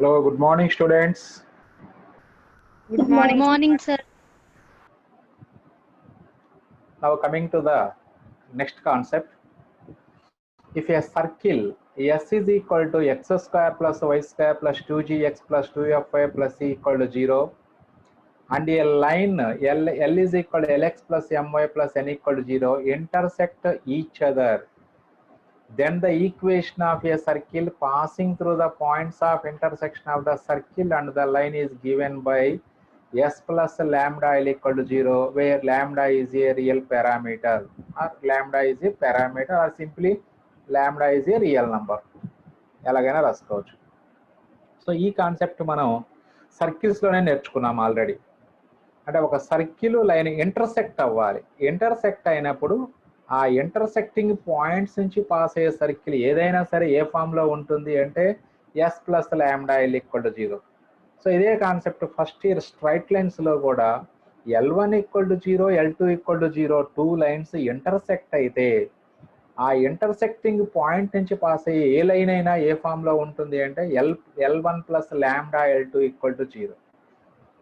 Hello, good morning, students. Good Good morning, sir. Now coming to the next concept. If a circle S is equal to x square plus y square plus 2gx plus 2fy plus c equal to 0, and a line L is equal to lx plus my plus n equal to 0 intersect each other, then the equation of a circle passing through the points of intersection of the circle and the line is given by s plus lambda L equal to 0, where lambda is a real parameter, or lambda is a parameter, or simply lambda is a real number. ఎలాగైనా రాసుకోవచ్చు. So ఈ concept మనం సర్కిల్స్లోనే నేర్చుకున్నాం already. అంటే ఒక circle line intersect అవ్వాలి. Intersect అయినప్పుడు ఆ ఇంటర్సెక్టింగ్ పాయింట్స్ నుంచి పాస్ అయ్యే సర్కిల్ ఏదైనా సరే ఏ ఫామ్లో ఉంటుంది అంటే S plus lambda L equal to 0. So ఇదే కాన్సెప్ట్ ఫస్ట్ ఇయర్ స్ట్రైట్ లైన్స్లో కూడా L1 equal to 0, L2 equal to 0 two lines intersect అయితే ఆ ఇంటర్సెక్టింగ్ పాయింట్ నుంచి పాస్ అయ్యే ఏ లైన్ అయినా ఏ ఫామ్లో ఉంటుంది అంటే L1 plus lambda L2 equal to 0.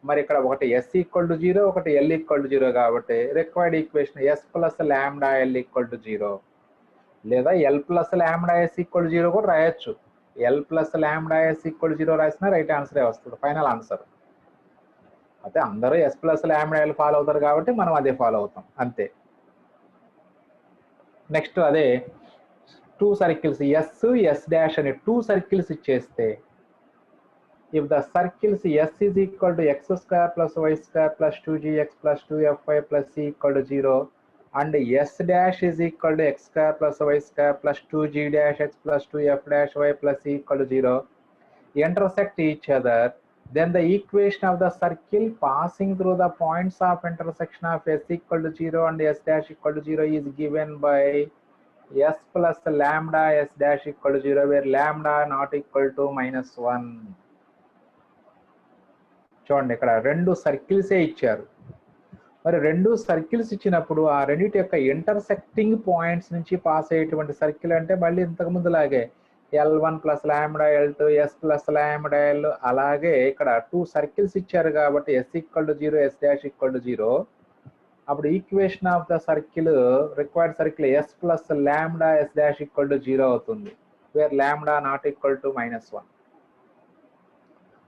మరి ఇక్కడ ఒకటి ఎస్ ఈక్వల్ టు 0, ఒకటి ఎల్ ఈక్వల్ టు 0 కాబట్టి required equation S plus lambda L equal to 0, లేదా L plus lambda S equal to 0 కూడా రాయొచ్చు. L plus lambda S equal to 0 రాసినా right ఆన్సరే వస్తుంది, ఫైనల్ ఆన్సర్. అయితే అందరూ S plus lambda L follow అవుతారు కాబట్టి మనం అదే ఫాలో అవుతాం అంతే. నెక్స్ట్ అదే టూ సర్కిల్స్ ఎస్ డాష్ అనే టూ సర్కిల్స్ ఇచ్చేస్తే, if the circles S is equal to x square plus y square plus 2gx plus 2fy plus c equal to 0 and S dash is equal to x square plus y square plus 2g dash x plus 2f dash y plus c equal to 0 intersect each other, then the equation of the circle passing through the points of intersection of S equal to 0 and S dash equal to 0 is given by S plus lambda S dash equal to 0, where lambda not equal to -1. చూడండి, ఇక్కడ రెండు సర్కిల్సే ఇచ్చారు. మరి రెండు circles ఇచ్చినప్పుడు ఆ రెండింటి యొక్క ఇంటర్సెక్టింగ్ పాయింట్స్ నుంచి పాస్ అయ్యేటువంటి సర్కిల్ అంటే మళ్ళీ ఇంతకుముందు లాగే L1 plus lambda L2, yes plus lambda L, అలాగే ఇక్కడ టూ సర్కిల్స్ ఇచ్చారు కాబట్టి S equal to 0, S dash equal to 0. అప్పుడు equation of the circle required circle S plus lambda S dash equal to 0 అవుతుంది, where lambda not equal to -1.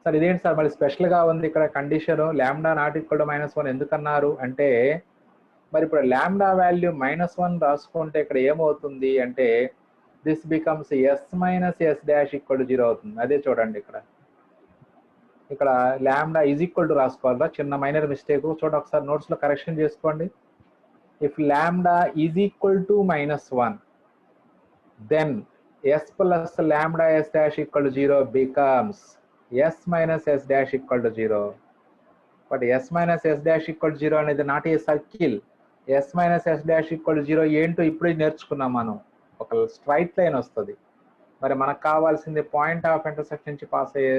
Sir ఇదేంటి sir మళ్ళీ స్పెషల్గా ఉంది ఇక్కడ కండిషన్, ల్యాండా నాట్ ఈక్వల్ టు -1 ఎందుకన్నారు అంటే, మరి ఇప్పుడు ల్యాండా వాల్యూ -1 రాసుకుంటే ఇక్కడ ఏమవుతుంది అంటే this becomes S minus S dash equal to 0 అవుతుంది. అదే చూడండి ఇక్కడ ల్యాండా ఈజ్ ఈక్వల్ టు రాసుకోవాలా, చిన్న మైనర్ మిస్టేక్. చూడండి ఒకసారి నోట్స్లో కరెక్షన్ చేసుకోండి. If lambda is equal to -1 then S plus lambda S dash equal to 0 బికమ్స్ S minus S dash equal to 0. But S minus S dash equal to 0 అనేది not a circle. S minus S dash equal to 0 ఏంటో ఇప్పుడే నేర్చుకున్నాం మనం. ఒక straight line వస్తుంది. మరి మనకు కావాల్సింది పాయింట్ ఆఫ్ ఇంటర్సెక్షన్ నుంచి పాస్ అయ్యే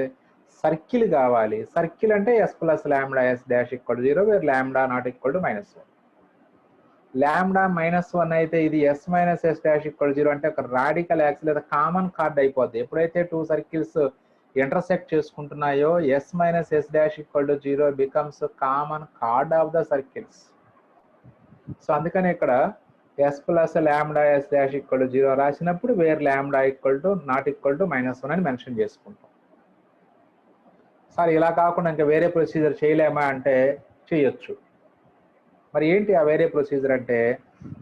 సర్కిల్ కావాలి. సర్కిల్ అంటే S plus lambda S dash equal to 0, where lambda not equal to -1. Lambda -1 అయితే ఇది S minus S dash equal to 0 అంటే ఒక రాడికల్ యాక్స్ లేదా కామన్ కార్డ్ అయిపోద్ది. ఎప్పుడైతే టూ సర్కిల్స్ ఇంటర్సెక్ట్ చేసుకుంటున్నాయో S minus S dash equal to 0 becomes common chord of the circles. So అందుకని ఇక్కడ S plus lambda S dash equal to 0 రాసినప్పుడు wear lambda equal to not equal to -1 అని mention చేసుకుంటాం. Sir ఇలా కాకుండా ఇంకా వేరే ప్రొసీజర్ చేయలేమా అంటే చేయొచ్చు. మరి ఏంటి ఆ వేరే ప్రొసీజర్ అంటే,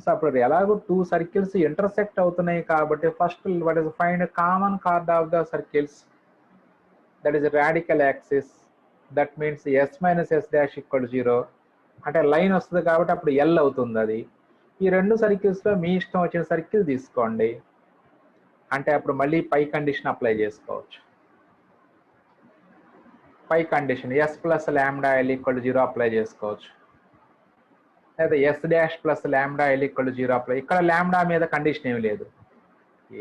సో అప్పుడు ఎలాగో టూ సర్కిల్స్ ఇంటర్సెక్ట్ అవుతున్నాయి కాబట్టి first what is find common chord of the circles, that is a radical axis, that means S minus S dash equal to 0 అంటే లైన్ వస్తుంది కాబట్టి అప్పుడు L అవుతుంది. అది ఈ రెండు సర్కిల్స్లో మీ ఇష్టం వచ్చిన సర్కిల్ తీసుకోండి అంటే అప్పుడు మళ్ళీ పై కండిషన్ అప్లై చేసుకోవచ్చు. పై condition S plus lambda L equal to 0 apply చేసుకోవచ్చు, లేదా S dash plus lambda L equal to 0 apply. ఇక్కడ ల్యాండా మీద కండిషన్ ఏమి లేదు,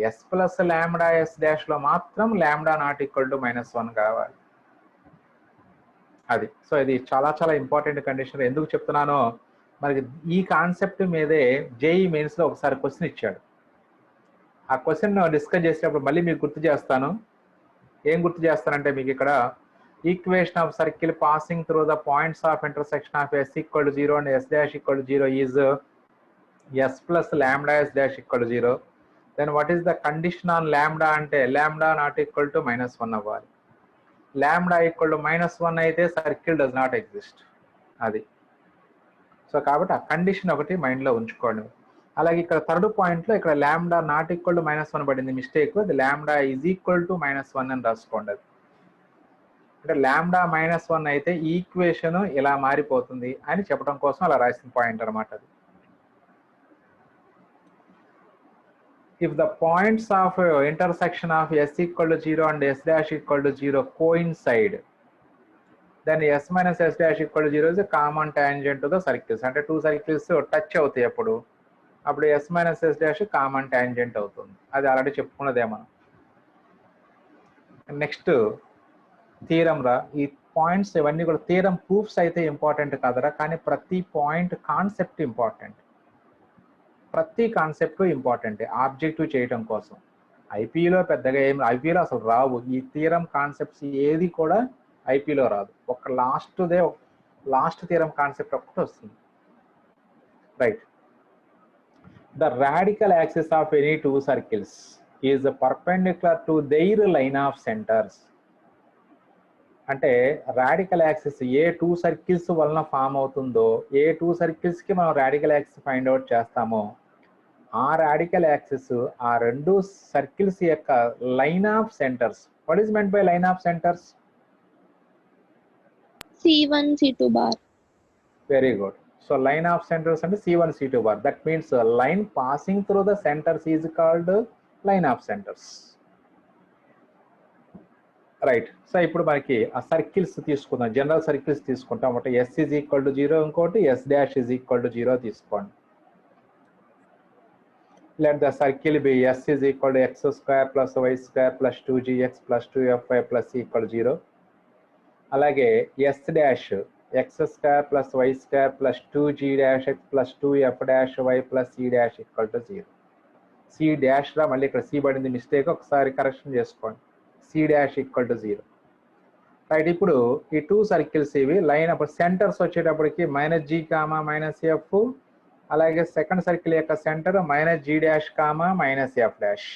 S plus lambda S dash లో మాత్రం ల్యాండా నాట్ ఈక్వల్ టు -1 కావాలి. అది సో ఇది చాలా చాలా ఇంపార్టెంట్ కండిషన్. ఎందుకు చెప్తున్నానో, మనకి ఈ కాన్సెప్ట్ మీదే జేఈ మెయిన్స్లో ఒకసారి క్వశ్చన్ ఇచ్చాడు. ఆ క్వశ్చన్ డిస్కస్ చేసేటప్పుడు మళ్ళీ మీకు గుర్తు చేస్తాను. ఏం గుర్తు చేస్తానంటే మీకు ఇక్కడ equation of circle passing through the points of intersection of s = 0 and s dash = 0 is s plus lambda s dash = 0. Then what is the condition on lambda అంటే lambda not equal to -1 అవ్వాలి. lambda equal to -1 అయితే circle does not exist. అది so కాబట్టి ఆ condition ఒకటి మైండ్లో ఉంచుకోండి. అలాగే ఇక్కడ థర్డ్ పాయింట్లో ఇక్కడ ల్యాండా నాట్ ఈక్వల్ టు -1 పడింది మిస్టేక్. అది ల్యాండా ఈజ్ ఈక్వల్ టు -1 అని రాసుకోండి. అది అంటే ల్యాండా -1 అయితే ఈక్వేషన్ ఇలా మారిపోతుంది అని చెప్పడం కోసం అలా రాసిన పాయింట్ అనమాట. అది if the points of intersection of s = 0 and s dash = 0 coincide, then s minus s dash = 0 is a common tangent to the circles. అంటే టూ సర్కిల్స్ టచ్ అవుతాయి అప్పుడు s minus s dash common tangent అవుతుంది. అది already చెప్పుకున్నదే మనం. Next theorem రా. ఈ points ఇవన్నీ కూడా థీరం ప్రూఫ్స్ అయితే ఇంపార్టెంట్ కాదరా, కానీ ప్రతి పాయింట్ కాన్సెప్ట్ ఇంపార్టెంట్. ప్రతి కాన్సెప్ట్ ఇంపార్టెంట్ ఆబ్జెక్టివ్ చేయడం కోసం. ఐపీలో పెద్దగా ఏం ఐపీలో అసలు రావు ఈ థీరం కాన్సెప్ట్స్, ఏది కూడా ఐపీలో రాదు. ఒక లాస్ట్ థీరం కాన్సెప్ట్ ఒకటి వస్తుంది. Right. The radical axis of any two circles is perpendicular to their line of centres. అంటే రాడికల్ యాక్సిస్ ఏ టూ సర్కిల్స్ వలన ఫామ్ అవుతుందో, ఏ టూ సర్కిల్స్కి మనం రాడికల్ యాక్సిస్ ఫైండ్ అవుట్ చేస్తామో, ఆ రాడికల్ యాక్సిస్ ఆ రెండు సర్కిల్స్ యొక్క line of centres. What is meant by line of centres? C1 C2 bar. Very good. So line of centers and C1 C2 bar. That means a line passing through the centers is called line of centers. Right. So ఇప్పుడు మనకి ఆ circles తీసుకుందాం, general circles తీసుకుంటాం. ఒకటి s = 0, ఇంకోటి s dash = 0 తీసుకోండి. Let the circle be s = x² + y² + 2gx + 2fy + c = 0. అలాగే s dash x² + y² + 2g' x + 2f' y + c' = 0. c dash రా, మళ్ళీ ఇక్కడ c పడింది మిస్టేక్, ఒకసారి కరెక్షన్ చేసుకోండి. c' = 0. రైట్. ఇప్పుడు ఈ టూ సర్కిల్స్ ఇవి లైన్ అప్పుడు సెంటర్స్ వచ్చేటప్పటికి -g, -f. అలాగే సెకండ్ సర్కిల్ యొక్క సెంటర్ -g', -f'.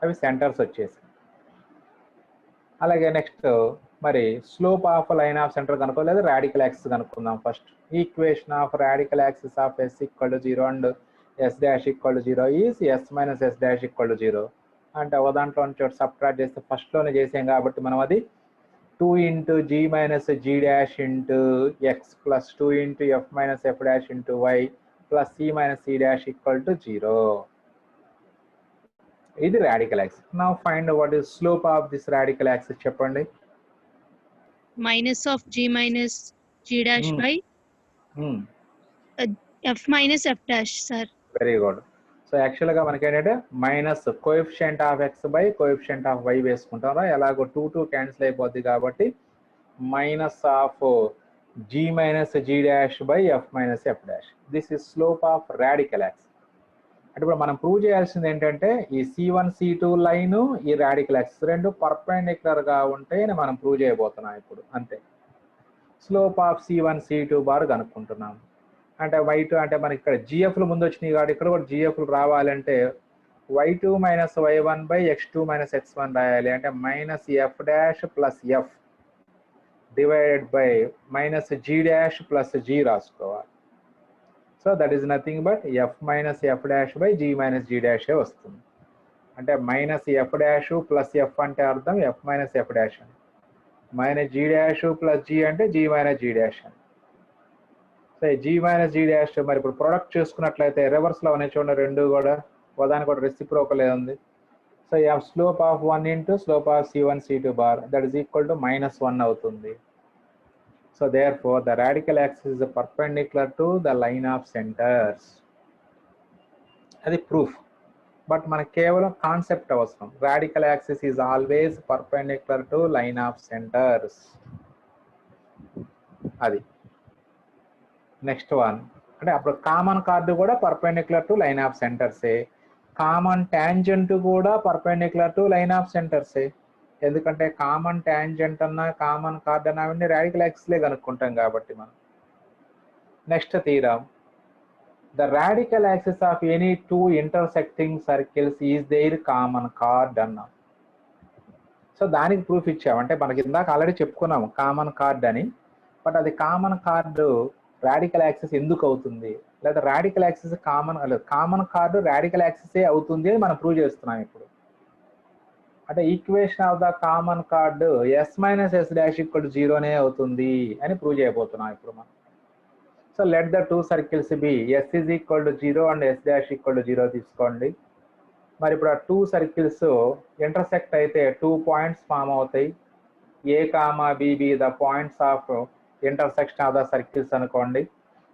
అవి సెంటర్స్ వచ్చేసి. అలాగే నెక్స్ట్ మరి slope of line of centre కనుక్కోలేదు, రాడికల్ యాక్సిస్ కనుక్కుందాం. First equation of radical axis of s = 0 and s dash = 0 is s minus s dash = 0. అంటే ఒక దాంట్లో నుంచి ఒకటి సబ్ట్రాక్ట్ చేస్తే ఫస్ట్లోనే చేసాం కాబట్టి మనం అది 2 × g minus g dash × x plus 2 × f minus f dash × y plus c minus c dash = 0. ఇది radical axis. Now find what is slope of this radical axis చెప్పండి. Minus of g minus g dash by f minus f dash, sir. Very good. So యాక్చువల్గా మనకి ఏంటంటే minus coefficient of x by coefficient of y వేసుకుంటారా, ఎలాగో 2 cancel అయిపోద్ది కాబట్టి minus of g minus g dash by f minus f dash. This is slope of radical axis. అంటే ఇప్పుడు మనం ప్రూవ్ చేయాల్సింది ఏంటంటే ఈ C1 C2 లైన్ ఈ రాడికల్ యాక్సిస్ రెండు పర్పెండిక్యులర్ గా ఉంటే మనం ప్రూవ్ చేయబోతున్నాం ఇప్పుడు. అంతే. Slope of C1 C2 bar కనుక్కుంటున్నాం. అంటే y2 అంటే మనకి ఇక్కడ జిఎఫ్లు ముందు వచ్చినాయి కాబట్టి ఇక్కడ కూడా జిఎఫ్లు రావాలంటే y2 minus y1 by x2 minus x1 రాయాలి. అంటే -f' plus f divided by -g' plus g రాసుకోవాలి. So that is nothing but f minus f' by g minus g' వస్తుంది. అంటే -f' plus f అంటే అర్థం f minus f' అని, -g' plus g అంటే g minus g' అని. So g minus g' మరి ఇప్పుడు ప్రొడక్ట్ చేసుకున్నట్లయితే రివర్స్లో ఉన్నాయి చూడండి, రెండు కూడా దానికి కూడా రెసిప్రోకల్ ఉంది. So f slope of 1 × slope of C1 C2 bar that is equal to -1 అవుతుంది. So therefore the radical axis is perpendicular to the line of centers. అది ప్రూఫ్. బట్ మనకు కేవలం కాన్సెప్ట్ అవసరం. Radical axis is always perpendicular to line of centres. అది next one. అంటే అప్పుడు common chord కూడా పర్పెండిక్యులర్ టు లైన్ ఆఫ్ సెంటర్సే, కామన్ ట్యాంజెంట్ కూడా పర్పెండిక్యులర్ టు లైన్ ఆఫ్ సెంటర్సే. ఎందుకంటే కామన్ ట్యాంజెంట్ అన్నా కామన్ కార్డ్ అన్నా అవన్నీ రాడికల్ యాక్సిస్లే కనుక్కుంటాం కాబట్టి మనం. Next theorem, the radical axis of any two intersecting circles is their common chord అన్నాం. సో దానికి ప్రూఫ్ ఇచ్చాం. అంటే మనకి ఇందాక ఆల్రెడీ చెప్పుకున్నాము కామన్ కార్డ్ అని. బట్ అది కామన్ కార్డు రాడికల్ యాక్సిస్ ఎందుకు అవుతుంది, లేదా radical axis common chord radical యాక్సిసే అవుతుంది అని మనం ప్రూవ్ చేస్తున్నాం ఇప్పుడు. అంటే equation of the common chord S minus S dash equal to జీరోనే అవుతుంది అని ప్రూవ్ చేయబోతున్నాం ఇప్పుడు మనం. So let the two circles be S is equal to zero and S dash equal to zero తీసుకోండి. మరి ఇప్పుడు ఆ టూ సర్కిల్స్ ఇంటర్సెక్ట్ అయితే 2 పాయింట్స్ ఫామ్ అవుతాయి. A comma B the points of intersection of the circles అనుకోండి.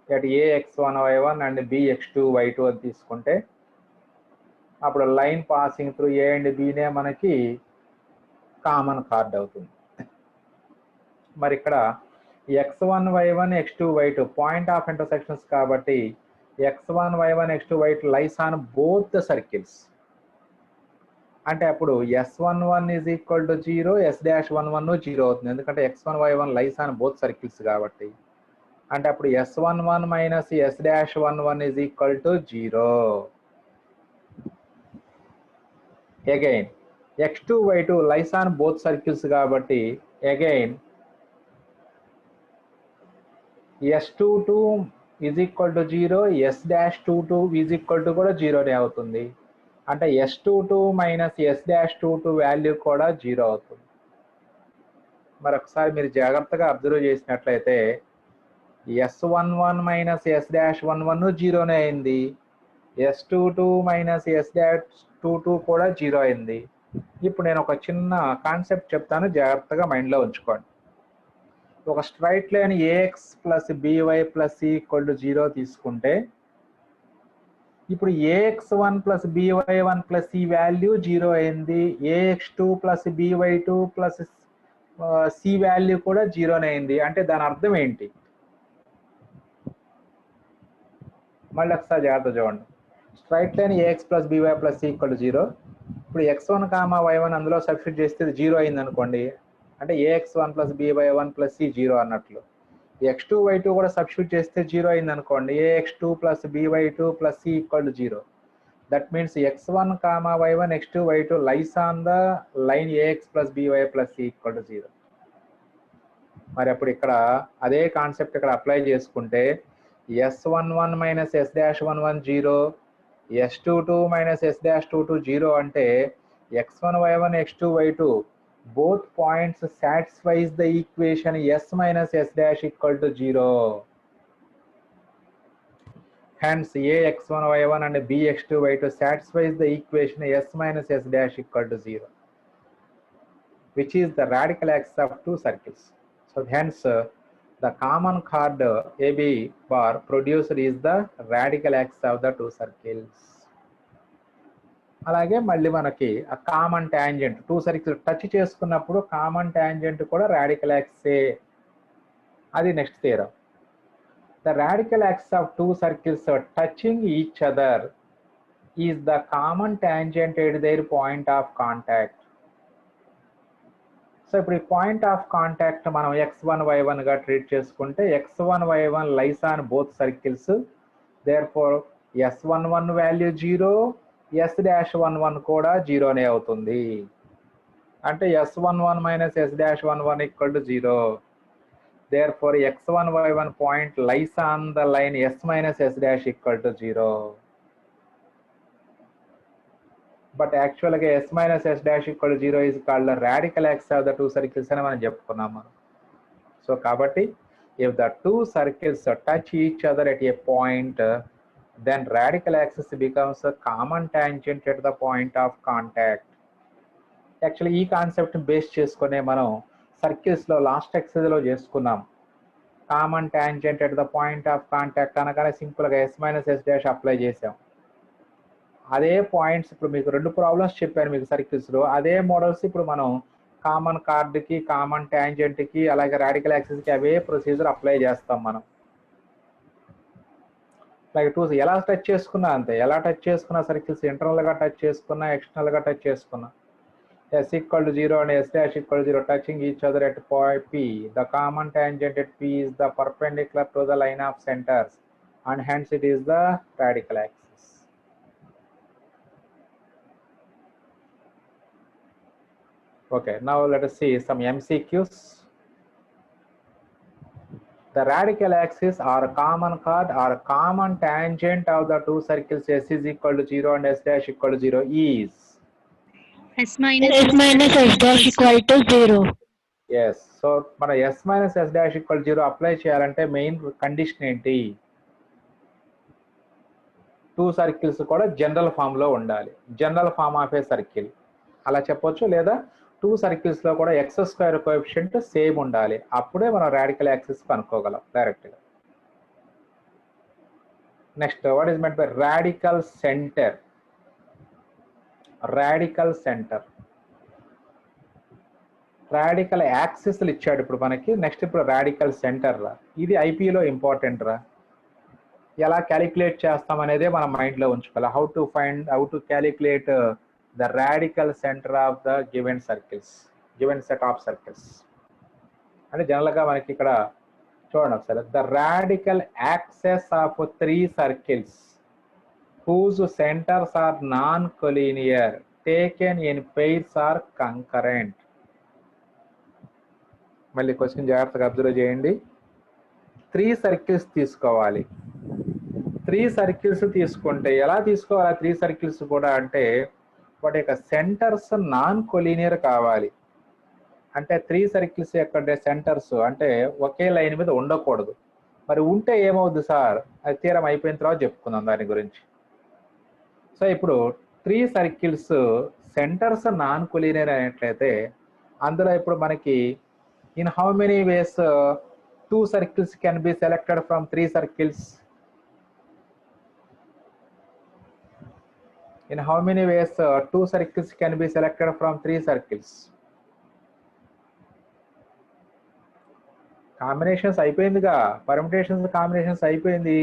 At A x1y1 and B x2 y2 అని తీసుకుంటే అప్పుడు line passing through A and బినే మనకి కామన్ కార్డ్ అవుతుంది. మరి ఇక్కడ x1y1 x2y2 point of intersections కాబట్టి x1y1 x2y2 lies on both the circles. అంటే అప్పుడు s11 is equal to 0, s-11 0 అవుతుంది. ఎందుకంటే x1y1 lies on both circles కాబట్టి. అంటే అప్పుడు s11 minus s-11 is equal to 0. Again x2y2 lies on both circles కాబట్టి again s22 is equal to 0, s-22 is equal to కూడా 0నే అవుతుంది. అంటే s22 మైనస్ s-22 వాల్యూ కూడా 0 అవుతుంది. మరొకసారి మీరు జాగ్రత్తగా అబ్జర్వ్ చేసినట్లయితే s11 మైనస్ s-11 జీరోనే అయింది, s22 మైనస్ s-22 కూడా 0 అయింది. ఇప్పుడు నేను ఒక చిన్న కాన్సెప్ట్ చెప్తాను, జాగ్రత్తగా మైండ్లో ఉంచుకోండి. ఒక straight line ax plus by plus c equal to 0 తీసుకుంటే ఇప్పుడు ax1 ప్లస్ by1 ప్లస్ ఈ వాల్యూ 0 అయింది, ax2 plus by2 plus C value కూడా 0నే అయింది. అంటే దాని అర్థం ఏంటి? మళ్ళీ ఒకసారి జాగ్రత్త చూడండి. Straight line ax plus by plus C equal to 0. ఇప్పుడు x1 కామా y1 అందులో సబ్స్టిట్యూట్ చేస్తే 0 అయింది అనుకోండి. అంటే ax1 plus by1 plus C 0 అన్నట్లు. x2 y2 కూడా సబ్స్టిట్యూట్ చేస్తే 0 అయింది అనుకోండి. ax2 plus by2 plus C equal to 0. That means x1 comma y1 x2 y2 lies on the line ax plus by plus C equal to 0. మరి అప్పుడు ఇక్కడ అదే concept ఇక్కడ అప్లై చేసుకుంటే s11 minus s-11 0, s22 minus s-22 0 అంటే x1 y1 x2 y2 both points satisfies the equation s minus s dash equal to 0. Hence ax1 y1 and bx2 y2 satisfies the equation s minus s dash equal to 0, which is the radical axis of two circles. So hence the common chord AB bar produced is the radical axis of the two circles. అలాగే మళ్ళీ మనకి ఆ common tangent two circles touch చేసుకున్నప్పుడు common tangent కూడా radical యాక్సిసే. అది next theorem. The radical axis of two circles touching each other is the common tangent at their point of contact. So ఇప్పుడు ఈ పాయింట్ ఆఫ్ కాంటాక్ట్ మనం x1 y1 గా treat చేసుకుంటే x1 y1 lies on both circles, therefore s11 value 0, s-11 కూడా 0నే అవుతుంది. అంటే s11 minus s-11 equal to 0. Therefore x1 y1 point lies on the line s minus s dash equal to 0. But యాక్చువల్గా s minus s dash equal to 0 is called the radical axis of the two circles అని మనం చెప్పుకున్నాం మనం. So కాబట్టి if the two circles touch each other at a point, then radical axis becomes a common tangent at the point of contact. Actually ఈ concept base చేసుకునే మనం సర్కిల్స్లో last ఎక్సర్సైజ్లో చేసుకున్నాం. Common tangent at the point of contact అనగానే సింపుల్గా s minus s dash apply చేసాం. అదే points ఇప్పుడు మీకు రెండు ప్రాబ్లమ్స్ చెప్పాను మీకు సర్కిల్స్లో. అదే మోడల్స్ ఇప్పుడు మనం కామన్ కార్డ్కి, కామన్ ట్యాంజెంట్కి, అలాగే రాడికల్ యాక్సిస్కి అవే ప్రొసీజర్ అప్లై చేస్తాం మనం. లైక్ టూ ఎలా టచ్ చేసుకున్నా అంతే, ఎలా టచ్ చేసుకున్నా సర్కిల్స్ ఇంటర్నల్గా టచ్ చేసుకున్నా ఎక్స్టర్నల్గా టచ్ చేసుకున్నా s equal to 0 and s dash equal to 0 touching each other at point P. The common tangent at P is the perpendicular to the line of centers and hence it is the radical axis. Okay, now let us see some MCQs. The radical axis or common chord or common tangent of the two circles s is equal to 0 and s dash equal to 0 is S minus S dash equal to 0. Yes. So మన S minus S dash equal 0 apply చేయాలంటే main condition ఏంటి? Two circles కూడా general form లో ఉండాలి. General form of a circle అలా చెప్పొచ్చు, లేదా two circles లో కూడా ఎక్స్ స్క్వేర్ కోఎఫిషియంట్ సేమ్ ఉండాలి. అప్పుడే మనం రాడికల్ యాక్సిస్ కనుక్కోగలం డైరెక్ట్ గా. Next, what is meant by radical centre? Radical centre, radical యాక్సిస్లు ఇచ్చాడు ఇప్పుడు మనకి. నెక్స్ట్ ఇప్పుడు రాడికల్ సెంటర్ రా, ఇది ఐపీలో ఇంపార్టెంట్ రా. ఎలా క్యాలిక్యులేట్ చేస్తాం అనేదే మన మైండ్లో ఉంచుకోవాలి. How to calculate the radical centre of the given circles, given set of circles అంటే జనరల్గా మనకి ఇక్కడ చూడండి ఒకసారి. The radical axes of 3 circles whose centers are non-collinear taken in pairs are concurrent. మళ్ళీ క్వశ్చన్ జాగ్రత్తగా అబ్జర్వ్ చేయండి. 3 సర్కిల్స్ తీసుకోవాలి. 3 సర్కిల్స్ తీసుకుంటే ఎలా తీసుకోవాలి? 3 సర్కిల్స్ కూడా అంటే వాటి యొక్క సెంటర్స్ నాన్ కొలీనియర్ కావాలి. అంటే 3 సర్కిల్స్ యొక్క సెంటర్స్ అంటే ఒకే లైన్ మీద ఉండకూడదు. మరి ఉంటే ఏమవుద్ది సార్? అది తీరం అయిపోయిన తర్వాత చెప్పుకుందాం దాని గురించి. సో ఇప్పుడు 3 సర్కిల్స్ సెంటర్స్ నాన్ కొలీనియర్ అయినట్లయితే అందులో ఇప్పుడు మనకి in how many ways 2 circles can be selected from 3 circles? In how many ways 2 circles can be selected from 3 circles? Combinations అయిపోయిందిగా, పర్మిటేషన్స్ కాంబినేషన్స్ అయిపోయింది.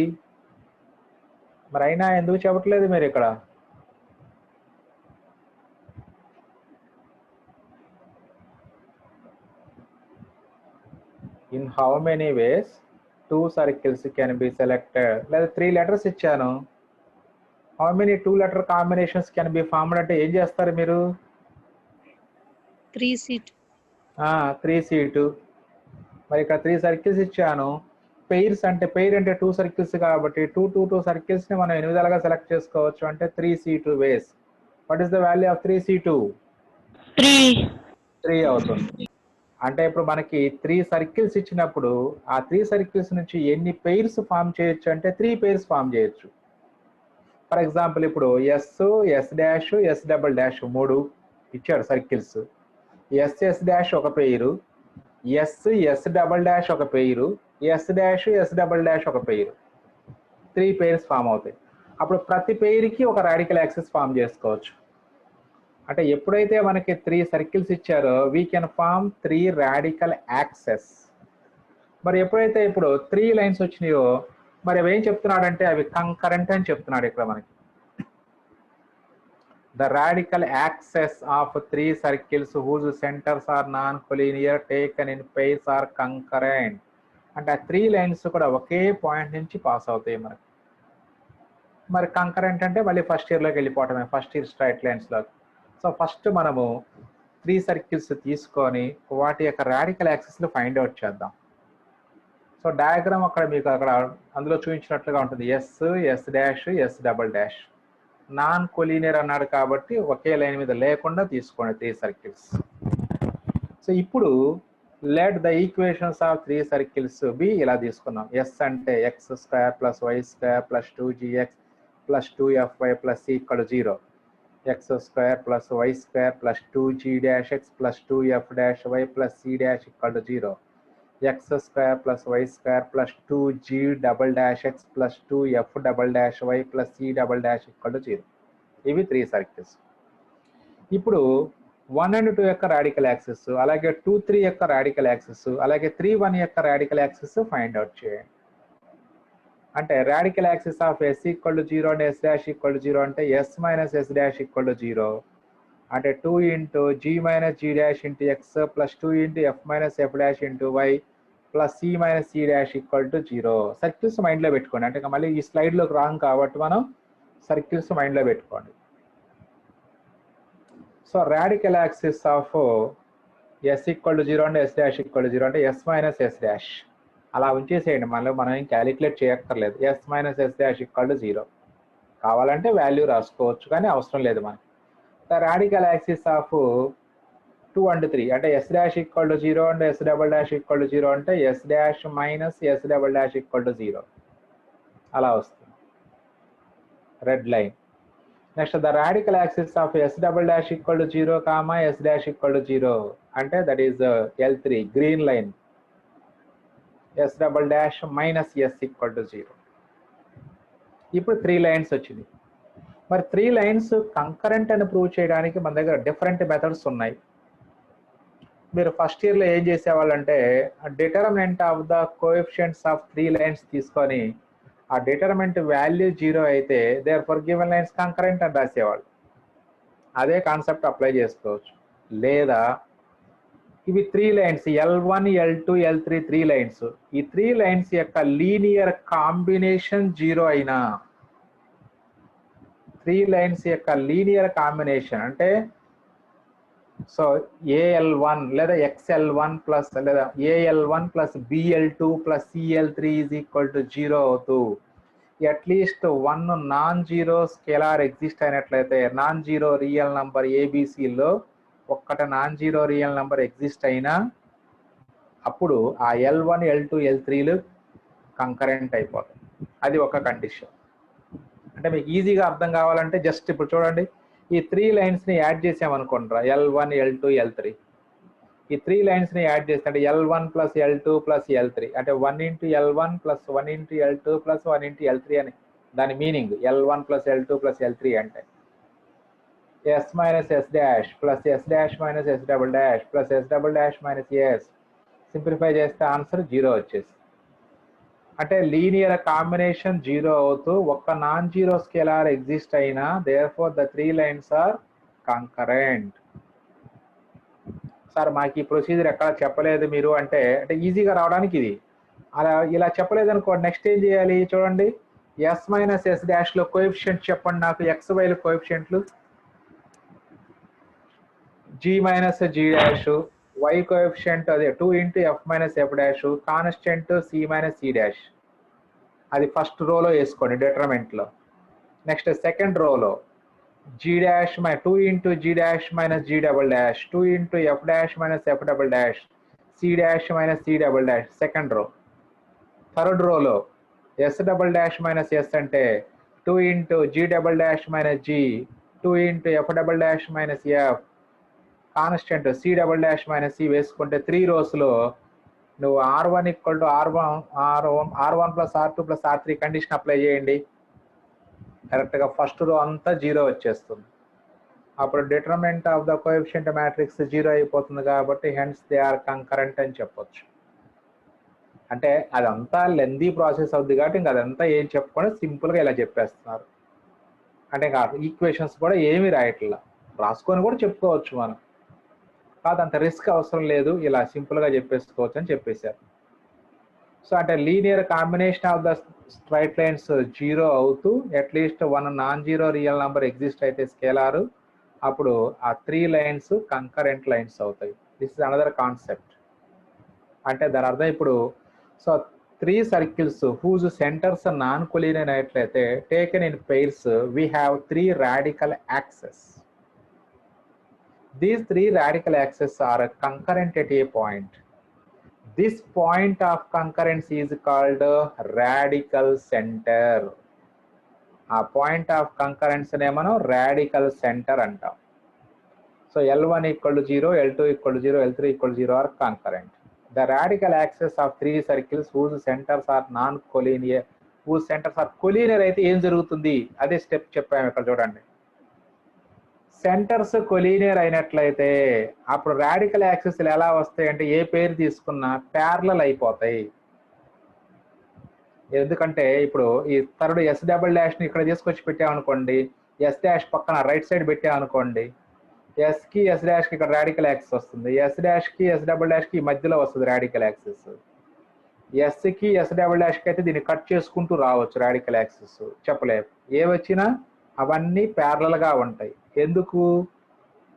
మరి అయినా ఎందుకు చెప్పట్లేదు మీరు ఇక్కడ? In how many ways 2 circles can be selected? లేదా 3 letters ఇచ్చాను. How many 2 letter combinations can be formed అంటే ఏం చేస్తారు మీరు? 3 మరి ఇక్కడ 3 సర్కిల్స్ ఇచ్చాను. పెయిర్స్ అంటే పెయిర్ అంటే 2 సర్కిల్స్ కాబట్టి 2 సర్కిల్స్ ని మనం 8 విధాలుగా సెలెక్ట్ చేసుకోవచ్చు. అంటే 3C2 ways. What is the value of 3C2? 3 అవుతుంది. అంటే ఇప్పుడు మనకి 3 సర్కిల్స్ ఇచ్చినప్పుడు ఆ 3 సర్కిల్స్ నుంచి ఎన్ని పెయిర్స్ ఫామ్ చేయొచ్చు అంటే 3 పెయిర్స్ ఫామ్ చేయొచ్చు. ఫర్ ఎగ్జాంపుల్ ఇప్పుడు S dash S double dash 3 ఇచ్చాడు సర్కిల్స్. ఎస్ డాష్ ఒక పెయిరు, ఎస్ డబల్ డాష్ ఒక pair, yes dash S double dash ఒక పెయిరు. 3 పెయిర్స్ ఫామ్ అవుతాయి. అప్పుడు ప్రతి పెయిర్కి ఒక రాడికల్ యాక్సిస్ ఫామ్ చేసుకోవచ్చు. అంటే ఎప్పుడైతే మనకి 3 సర్కిల్స్ ఇచ్చారో we can form 3 radical axes. మరి ఎప్పుడైతే ఇప్పుడు 3 లైన్స్ వచ్చినాయో మరి అవి ఏం చెప్తున్నాడంటే అవి కంకరెంట్ అని చెప్తున్నాడు ఇక్కడ మనకి. The radical axes of 3 circles whose centres are non collinear taken in pairs are concurrent. అంటే ఆ 3 లైన్స్ కూడా ఒకే పాయింట్ నుంచి పాస్ అవుతాయి మనకి. మరి కంకరెంట్ అంటే మళ్ళీ ఫస్ట్ ఇయర్లోకి వెళ్ళిపోవటమే, ఫస్ట్ ఇయర్ స్ట్రైట్ లైన్స్లో. సో ఫస్ట్ మనము 3 సర్కిల్స్ తీసుకొని వాటి యొక్క రాడికల్ యాక్సిస్లు ఫైండ్ అవుట్ చేద్దాం. సో డయాగ్రామ్ అక్కడ మీకు అక్కడ అందులో చూపించినట్లుగా ఉంటుంది. S dash S double dash non collinear అన్నాడు కాబట్టి ఒకే లైన్ మీద లేకుండా తీసుకోండి 3 సర్కిల్స్. సో ఇప్పుడు let the equations of 3 circles be ఇలా తీసుకున్నాం. ఎస్ అంటే X square plus Y square plus 2gx plus 2fy plus c ఇక్కడ 0. x square plus y square plus 2g dash x plus 2f dash y plus c dash equal to 0. x square plus y square plus 2g double dash x plus 2f double dash y plus c double dash equal to 0. ఇవి 3 circles. ఇప్పుడు 1 and 2 యొక్క radical axis, అలాగే 2, 3 యొక్క radical axis, అలాగే 3, 1 యొక్క radical axis find out చేయండి. అంటే radical axis of S equal to 0 and S dash equal to 0 అంటే S minus S dash equal to 0 అంటే 2 into G minus G dash into x plus 2 into F minus F dash into y plus C minus C dash equal to 0. Circles మైండ్లో పెట్టుకోండి. అంటే మళ్ళీ ఈ స్లైడ్లోకి wrong కాబట్టి మనం circles మైండ్లో పెట్టుకోండి. So radical axis of S equal to 0 అంటే ఎస్ డాష్ ఈక్వల్ టు 0 అంటే ఎస్ మైనస్ ఎస్ డాష్ అలా ఉంచేసేయండి. మళ్ళీ మనం ఏం క్యాలిక్యులేట్ చేయక్కర్లేదు. S minus S dash equal to 0 కావాలంటే వాల్యూ రాసుకోవచ్చు కానీ అవసరం లేదు మనకి. The radical axis of 2 and 3 అంటే S dash equal to 0 and S double dash equal to 0 అంటే S dash minus S double dash equal to 0 అలా వస్తుంది red line. Next the radical axis of S double dash equal to 0 comma S dash equal to 0 అంటే that is L3 green line S double dash minus S equal to 0. ఇప్పుడు 3 lines వచ్చింది. మరి 3 lines concurrent అని prove చేయడానికి మన దగ్గర different methods ఉన్నాయి. మీరు ఫస్ట్ ఇయర్లో ఏం చేసేవాళ్ళంటే determinant of the coefficients of 3 lines తీసుకొని ఆ డిటర్మినెంట్ వాల్యూ 0 అయితే therefore given lines concurrent అని రాసేవాళ్ళు. అదే కాన్సెప్ట్ అప్లై చేసుకోవచ్చు. లేదా ఇవి 3 lines L1 L2 L3 3 lines. ఈ 3 లైన్స్ యొక్క లీనియర్ కాంబినేషన్ 0 అయినా 3 లైన్స్ యొక్క లీనియర్ కాంబినేషన్ అంటే సో AL1 లేదా XL1 ప్లస్ లేదా AL1 plus BL2 plus CL3 is equal to 0 అవుతూ at least 1 non zero scalar exist అయినట్లయితే నాన్ జీరో రియల్ నంబర్ ఏబిసిలో ఒక్కట non zero real number exist అయినా అప్పుడు ఆ L1 L2 L3లు కంకరెంట్ అయిపోతాయి. అది ఒక కండిషన్. అంటే మీకు ఈజీగా అర్థం కావాలంటే జస్ట్ ఇప్పుడు చూడండి, ఈ 3 లైన్స్ని యాడ్ చేసామనుకుంటారా L1 L2 L3 ఈ 3 లైన్స్ని యాడ్ చేస్తే అంటే L1 plus L2 plus L3 అంటే 1 into L1 plus 1 into L2 plus 1 into L3 అని దాని meaning. L1 plus L2 plus L3 అంటే S minus S dash plus S dash minus S double dash plus S double dash minus S simplify చేస్తే answer 0 వచ్చేసి. అంటే linear combination 0 అవుతూ ఒక్క non zero scalar exist అయినా therefore the 3 lines are concurrent. Sir మాకు ఈ procedure ఎక్కడ చెప్పలేదు మీరు అంటే ఈజీగా రావడానికి ఇది అలా ఇలా చెప్పలేదు అనుకో నెక్స్ట్ ఏం చేయాలి చూడండి. ఎస్ మైనస్ ఎస్ డాష్లో కోఎఫిషియంట్ చెప్పండి నాకు. ఎక్స్ వైలు కోఎఫిషియంట్లు G minus G dash, Y coefficient అదే 2 into F minus F dash, constant C minus C dash. అది ఫస్ట్ రోలో వేసుకోండి డిటర్మినెంట్లో. నెక్స్ట్ సెకండ్ రోలో G dash my 2 into G dash minus G double dash 2 into F dash minus F double dash C dash minus C double dash second row. Third row lo S double dash minus S ante 2 into G double dash minus G 2 into F double dash minus F constant C double dash minus C వేసుకుంటే 3 rows లో నువ్వు R1 equal to R1 plus R2 plus R3 condition apply చేయండి. కరెక్ట్గా first row అంతా 0 వచ్చేస్తుంది. అప్పుడు determinant of the coefficient matrix 0 అయిపోతుంది కాబట్టి హెన్స్ దే ఆర్ కంకరెంట్ అని చెప్పొచ్చు. అంటే అదంతా లెందీ ప్రాసెస్ అవుద్ది కాబట్టి ఇంకా అదంతా ఏం చెప్పుకొని సింపుల్గా ఇలా చెప్పేస్తున్నారు. అంటే ఇంకా ఈక్వేషన్స్ కూడా ఏమీ రాయట్లా, రాసుకొని కూడా చెప్పుకోవచ్చు మనం. కాదు అంత రిస్క్ అవసరం లేదు, ఇలా సింపుల్గా చెప్పేసుకోవచ్చు అని చెప్పేశారు. సో అంటే linear combination of the straight lines 0 అవుతూ at least 1 non zero real number exist అయితే స్కేలారు అప్పుడు ఆ 3 లైన్స్ కంకరెంట్ లైన్స్ అవుతాయి. This is another concept. అంటే దాని అర్థం ఇప్పుడు so 3 circles whose centres non collinear అయినట్లయితే taken in pairs we have 3 radical axes. These 3 radical axes are concurrent at a point. This point of concurrence is called radical center. ఆ point of concurrence నే మనం radical centre అంటాం. So L1 equal to 0, L2 equal to 0, L3 equal to 0 are concurrent. The radical axis of 3 circles whose centers are non-collinear, whose centers are collinear అయితే ఏం జరుగుతుంది అదే step చెప్పాము ఇక్కడ చూడండి. సెంటర్స్ కొలీనియర్ అయినట్లయితే అప్పుడు రాడికల్ యాక్సిస్ ఎలా వస్తాయి అంటే ఏ పేరు తీసుకున్నా ప్యారలల్ అయిపోతాయి. ఎందుకంటే ఇప్పుడు ఈ థర్డ్ ఎస్ డబుల్ డాష్ని ఇక్కడ తీసుకొచ్చి పెట్టామనుకోండి, ఎస్ డాష్ పక్కన రైట్ సైడ్ పెట్టామనుకోండి, ఎస్కి ఎస్ డాష్కి ఇక్కడ రాడికల్ యాక్సిస్ వస్తుంది, ఎస్ డాష్కి ఎస్ డబుల్ డాష్కి మధ్యలో వస్తుంది రాడికల్ యాక్సిస్. ఎస్కి ఎస్ డబుల్ డాష్కి అయితే దీన్ని కట్ చేసుకుంటూ రావచ్చు రాడికల్ యాక్సిస్, చెప్పలేదు. ఏ వచ్చినా అవన్నీ ప్యారలల్గా ఉంటాయి. ఎందుకు?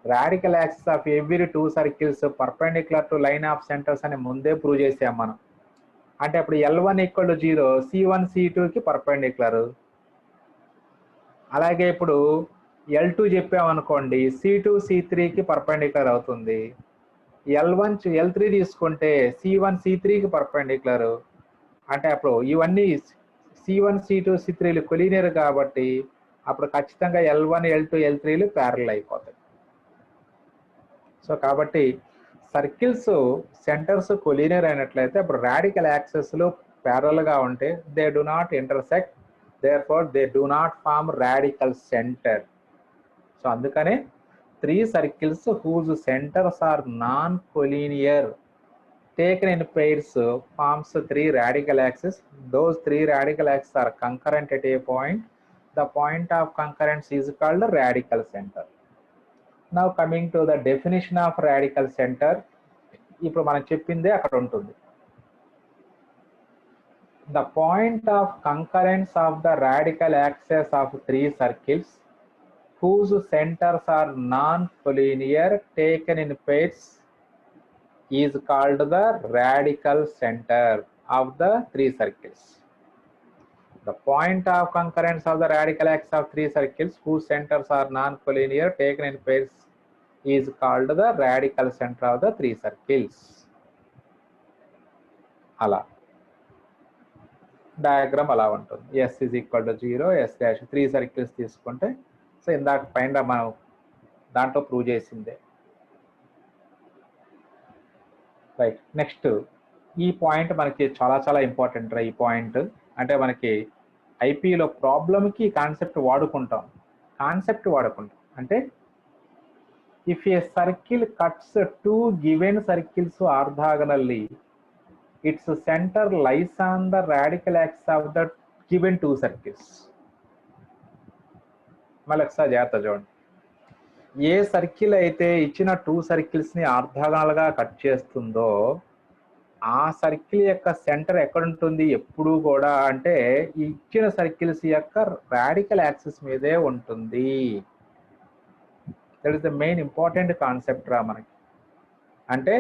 Radical axis of every two circles perpendicular to line of centres అని ముందే ప్రూవ్ చేసాం మనం. అంటే అప్పుడు L1 = 0, C1 C2కి పర్పెండిక్యులర్. అలాగే ఇప్పుడు L2 చెప్పామనుకోండి, C2 C3కి పర్పెండిక్యులర్ అవుతుంది. L1 L3 తీసుకుంటే C1 C3కి పర్పెండిక్యులర్. అంటే అప్పుడు ఇవన్నీ C1 C2 C3లు కొలీనియర్ కాబట్టి అప్పుడు ఖచ్చితంగా L1 L2 L3లు ప్యారలల్ అయిపోతాయి. సో కాబట్టి సర్కిల్స్ సెంటర్స్ కొలీనియర్ అయినట్లయితే అప్పుడు రాడికల్ యాక్సెస్లు ప్యారలల్గా ఉంటే they do not intersect, therefore they do not form radical centre. So అందుకనే 3 circles whose centers are non-collinear taken in pairs forms 3 radical axes. Those 3 radical axes are concurrent at a point. The point of concurrence is called radical center. Now coming to the definition of radical center, ఇప్పుడు మనం చెప్పిందే అక్కడ ఉంటుంది. The point of concurrence of the radical axis of 3 circles whose centers are non-collinear taken in pairs is called the radical center of the 3 circles. The point of concurrence of the radical axis of 3 circles whose centers are non-collinear taken in pairs is called the radical center of the 3 circles. అలా diagram అలా ఉంటుంది. S = 0, S dash 3 circles తీసుకుంటే, so ఇందాక పైన మనం దాంట్లో prove చేసిందే. Right. Next ఈ పాయింట్ మనకి చాలా చాలా ఇంపార్టెంట్ రా. ఈ పాయింట్ అంటే మనకి ఐపీలో ప్రాబ్లమ్కి కాన్సెప్ట్ వాడుకుంటాం. అంటే if a circle cuts 2 given circles orthogonally, its center lies on the radical axis of the given 2 circles. మళ్ళీ ఒకసారి జాగ్రత్త చూడండి. ఏ సర్కిల్ అయితే ఇచ్చిన 2 సర్కిల్స్ని ఆర్థోగనల్గా కట్ చేస్తుందో ఆ సర్కిల్ యొక్క సెంటర్ ఎక్కడుంటుంది ఎప్పుడు కూడా అంటే ఇచ్చిన సర్కిల్స్ యొక్క రాడికల్ యాక్సిస్ మీదే ఉంటుంది. That is the main important concept రా మనకి. అంటే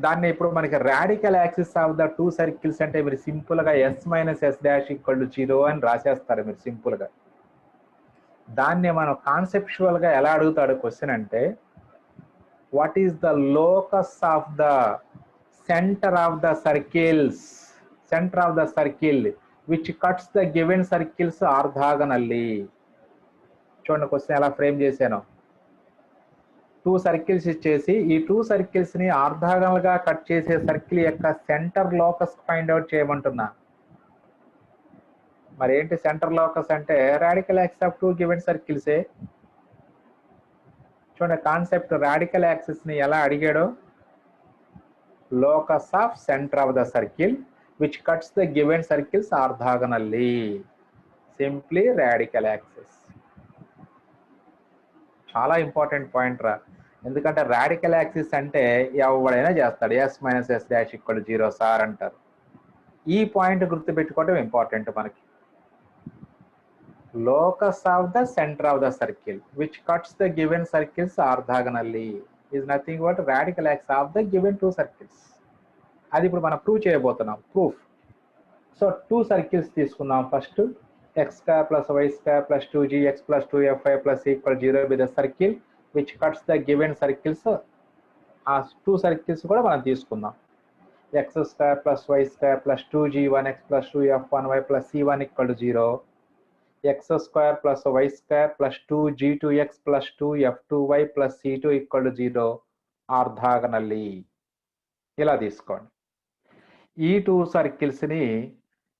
దాన్ని ఇప్పుడు మనకి radical axis of the 2 circles అంటే మీరు సింపుల్గా S - S డాష్ = 0 అని రాసేస్తారు మీరు సింపుల్గా. దాన్ని మనం కాన్సెప్చువల్గా ఎలా అడుగుతాడు క్వశ్చన్ అంటే, what is the locus of the centre of the circle which cuts the given circles orthogonally. చూడండి క్వశ్చన్ ఎలా ఫ్రేమ్ చేశాను. 2 సర్కిల్స్ ఇచ్చేసి ఈ 2 సర్కిల్స్ని ఆర్థోగనల్గా కట్ చేసే సర్కిల్ యొక్క సెంటర్ లోకస్ ఫైండ్ అవుట్ చేయమంటున్నా. మరి ఏంటి సెంటర్ లోకస్ అంటే రాడికల్ యాక్సిస్ ఆఫ్ 2 గివెన్ సర్కిల్సే. చూడండి కాన్సెప్ట్ రాడికల్ యాక్సిస్ని ఎలా అడిగాడో, locus of center of the circle which cuts the given circles orthogonally, simply radical axis. చాలా ఇంపార్టెంట్ పాయింట్ రా. ఎందుకంటే రాడికల్ యాక్సిస్ అంటే ఎవడైనా చేస్తాడు. S - S డాష్ = 0 సార్ అంటారు. ఈ పాయింట్ గుర్తుపెట్టుకోవడం ఇంపార్టెంట్ మనకి. locus of the center of the circle which cuts the given circles orthogonally is nothing but radical axis of the given 2 circles. అది ఇప్పుడు మనం ప్రూవ్ చేయబోతున్నాం. ప్రూఫ్. సో 2 సర్కిల్స్ తీసుకుందాం. First x² + y² + 2gx + 2fy = 0 by the circle which cuts the given circles. ఆ 2 circles కూడా మనం తీసుకుందాం. x² + y² + 2g1x + 2f1y + c1 = 0, x² + y² + 2g2x + 2f2y + c2 = 0 ఆర్థోగనల్లీ. ఇలా తీసుకోండి. ఈ 2 సర్కిల్స్ని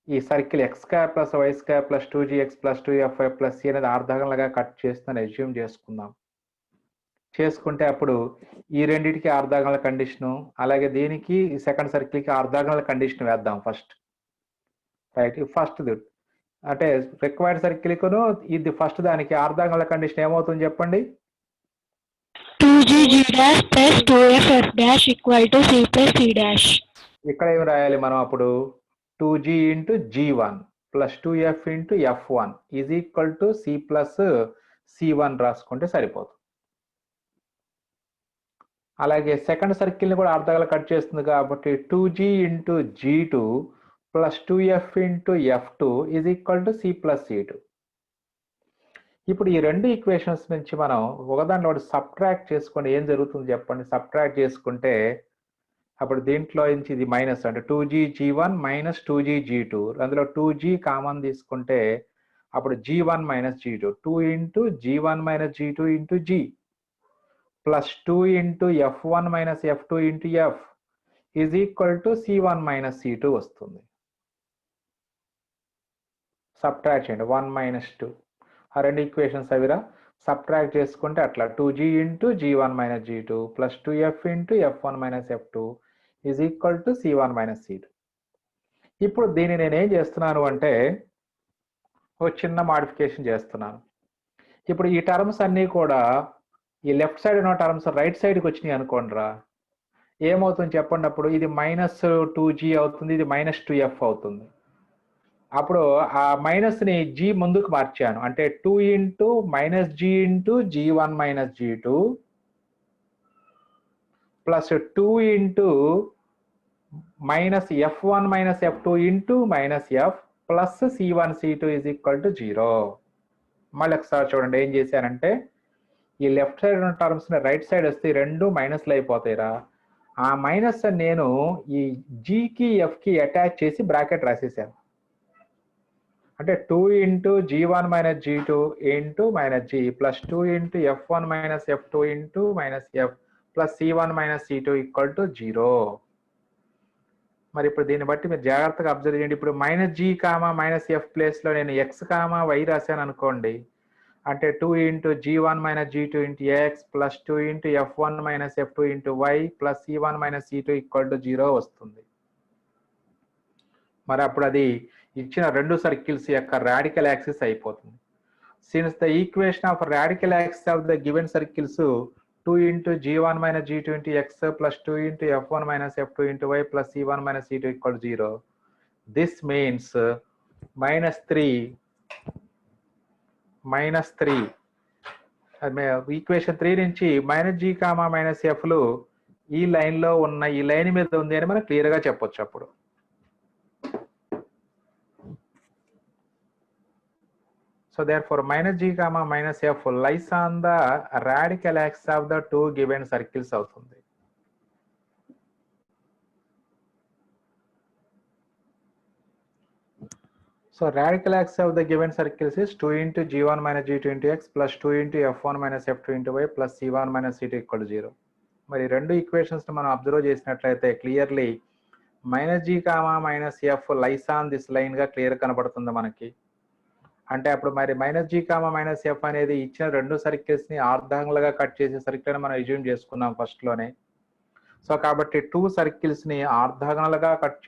ఈ circle x² + y² + 2gx + 2fy + c అనేది ఆర్థోగనల్గా కట్ చేస్తుందని అజ్యూమ్ చేసుకుందాం. చేసుకుంటే అప్పుడు ఈ రెండింటికి ఆర్థోగనల్ కండిషను, అలాగే దీనికి సెకండ్ సర్కిల్కి ఆర్థోగనల్ కండిషన్ వేద్దాం. First right. ఫస్ట్ అంటే రిక్వైర్డ్ సర్కిల్ కును ఇది ఫస్ట్ దానికి ఆర్ధాంగల కండిషన్ ఏమవుతుంది చెప్పండి. 2G G dash plus 2F F dash equal to C plus C dash. ఇక్కడ ఏమి రాయాలి మనం అప్పుడు 2G into G1 plus 2F into F1 is equal to C plus C1 రాసుకుంటే సరిపోతుంది. అలాగే సెకండ్ సర్కిల్ని కూడా అర్ధగల కట్ చేస్తుంది కాబట్టి 2G into G2 plus 2F into F2 is equal to C plus C2. ఇప్పుడు ఈ రెండు ఈక్వేషన్స్ నుంచి మనం ఒకదాంట్లో ఒకటి సబ్ట్రాక్ట్ చేసుకొని ఏం జరుగుతుంది చెప్పండి. సబ్ట్రాక్ట్ చేసుకుంటే అప్పుడు దీంట్లో నుంచి ఇది మైనస్ అంటే 2G G1 minus 2G G2 అందులో 2G కామన్ తీసుకుంటే అప్పుడు G1 minus G2 2 into G1 minus G2 into G plus 2 into F1 minus F2 into F is equal to C1 minus C2 వస్తుంది. సబ్ట్రాక్ట్ చేయండి 1 minus 2 ఆ రెండు equations అవిరా subtract చేసుకుంటే అట్లా 2G into G1 minus G2 plus 2F into F1 minus F2 is equal to C1 minus C2. ఇప్పుడు దీన్ని నేను ఏం చేస్తున్నాను అంటే ఒక చిన్న మాడిఫికేషన్ చేస్తున్నాను. ఇప్పుడు ఈ టర్మ్స్ అన్నీ కూడా ఈ లెఫ్ట్ సైడ్ ఉన్న టర్మ్స్ రైట్ సైడ్కి వచ్చినాయి అనుకోండిరా ఏమవుతుంది చెప్పండి. అప్పుడు ఇది మైనస్ 2G అవుతుంది, ఇది మైనస్ 2F అవుతుంది. అప్పుడు ఆ మైనస్ ని G ముందుకు మార్చాను అంటే 2 into minus G into G1 minus G2 plus 2 into minus F1 minus F2 into minus F plus C1 C2 is equal to 0. మళ్ళీ ఒకసారి చూడండి ఏం చేశానంటే ఈ లెఫ్ట్ సైడ్ ఉన్న టర్మ్స్ రైట్ సైడ్ వస్తే రెండు మైనస్లు అయిపోతాయిరా. ఆ మైనస్ నేను ఈ Gకి Fకి అటాచ్ చేసి బ్రాకెట్ రాసేసాను. అంటే 2 into G1 minus G2 into minus G plus 2 into F1 minus F2 into minus F plus C1 minus C2 equal to 0. మరి ఇప్పుడు దీన్ని బట్టి మీరు జాగ్రత్తగా అబ్జర్వ్ చేయండి. ఇప్పుడు minus G comma minus F ప్లేస్లో నేను X కామా Y రాశాను అనుకోండి. అంటే 2 into G1 minus G2 into X plus 2 into F1 minus F2 into Y plus C1 minus C2 equal to 0 వస్తుంది. మరి అప్పుడు అది ఇచ్చిన రెండు సర్కిల్స్ యొక్క రాడికల్ యాక్సిస్ అయిపోతుంది. Since the equation of radical axis of the given circles 2 into G1 minus G2 into X plus 2 into F1 minus F2 into Y plus C1 minus C2 equal 0. This means minus 3 equation 3 నుంచి minus G comma minus Fలు ఈ లైన్లో ఉన్న ఈ line మీద ఉంది అని మనం క్లియర్గా చెప్పొచ్చు. అప్పుడు so therefore minus G comma minus F lies on the radical axis of the two given circles అవుతుంది. So radical axis of the given circles is 2 into G1 minus G2 into X plus 2 into F1 minus F2 into Y plus C1 minus C2 equal to 0. మరి రెండు equations మనం observe చేసినట్లయితే clearly minus G comma minus F lies on this line గా clear కనబడుతుంది మనకి. అంటే అప్పుడు మరి minus G comma minus F అనేది ఇచ్చిన రెండు సర్కిల్స్ ని ఆర్ధాంగులుగా కట్ చేసే సర్కిల్ అని మనం అజ్యూమ్ చేసుకున్నాం ఫస్ట్ లోనే. సో కాబట్టి టూ సర్కిల్స్ ని ఆర్ధాంగులుగా కట్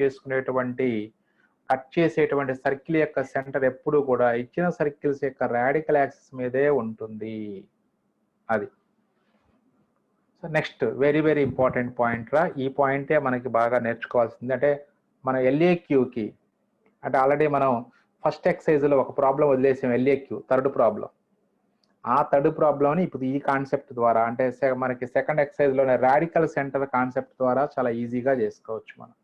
చేసేటువంటి సర్కిల్ యొక్క సెంటర్ ఎప్పుడు కూడా ఇచ్చిన సర్కిల్స్ యొక్క రాడికల్ యాక్సిస్ మీదే ఉంటుంది. అది so next very very important point రా. ఈ పాయింటే మనకి బాగా నేర్చుకోవాల్సింది. అంటే మన LAQకి అంటే ఆల్రెడీ మనం ఫస్ట్ ఎక్సైజ్లో ఒక ప్రాబ్లం వదిలేసాం LAQ థర్డ్ ప్రాబ్లం. ఆ థర్డ్ ప్రాబ్లంని ఇప్పుడు ఈ కాన్సెప్ట్ ద్వారా అంటే మనకి సెకండ్ ఎక్సైజ్లోనే రాడికల్ సెంటర్ కాన్సెప్ట్ ద్వారా చాలా ఈజీగా చేసుకోవచ్చు మనం.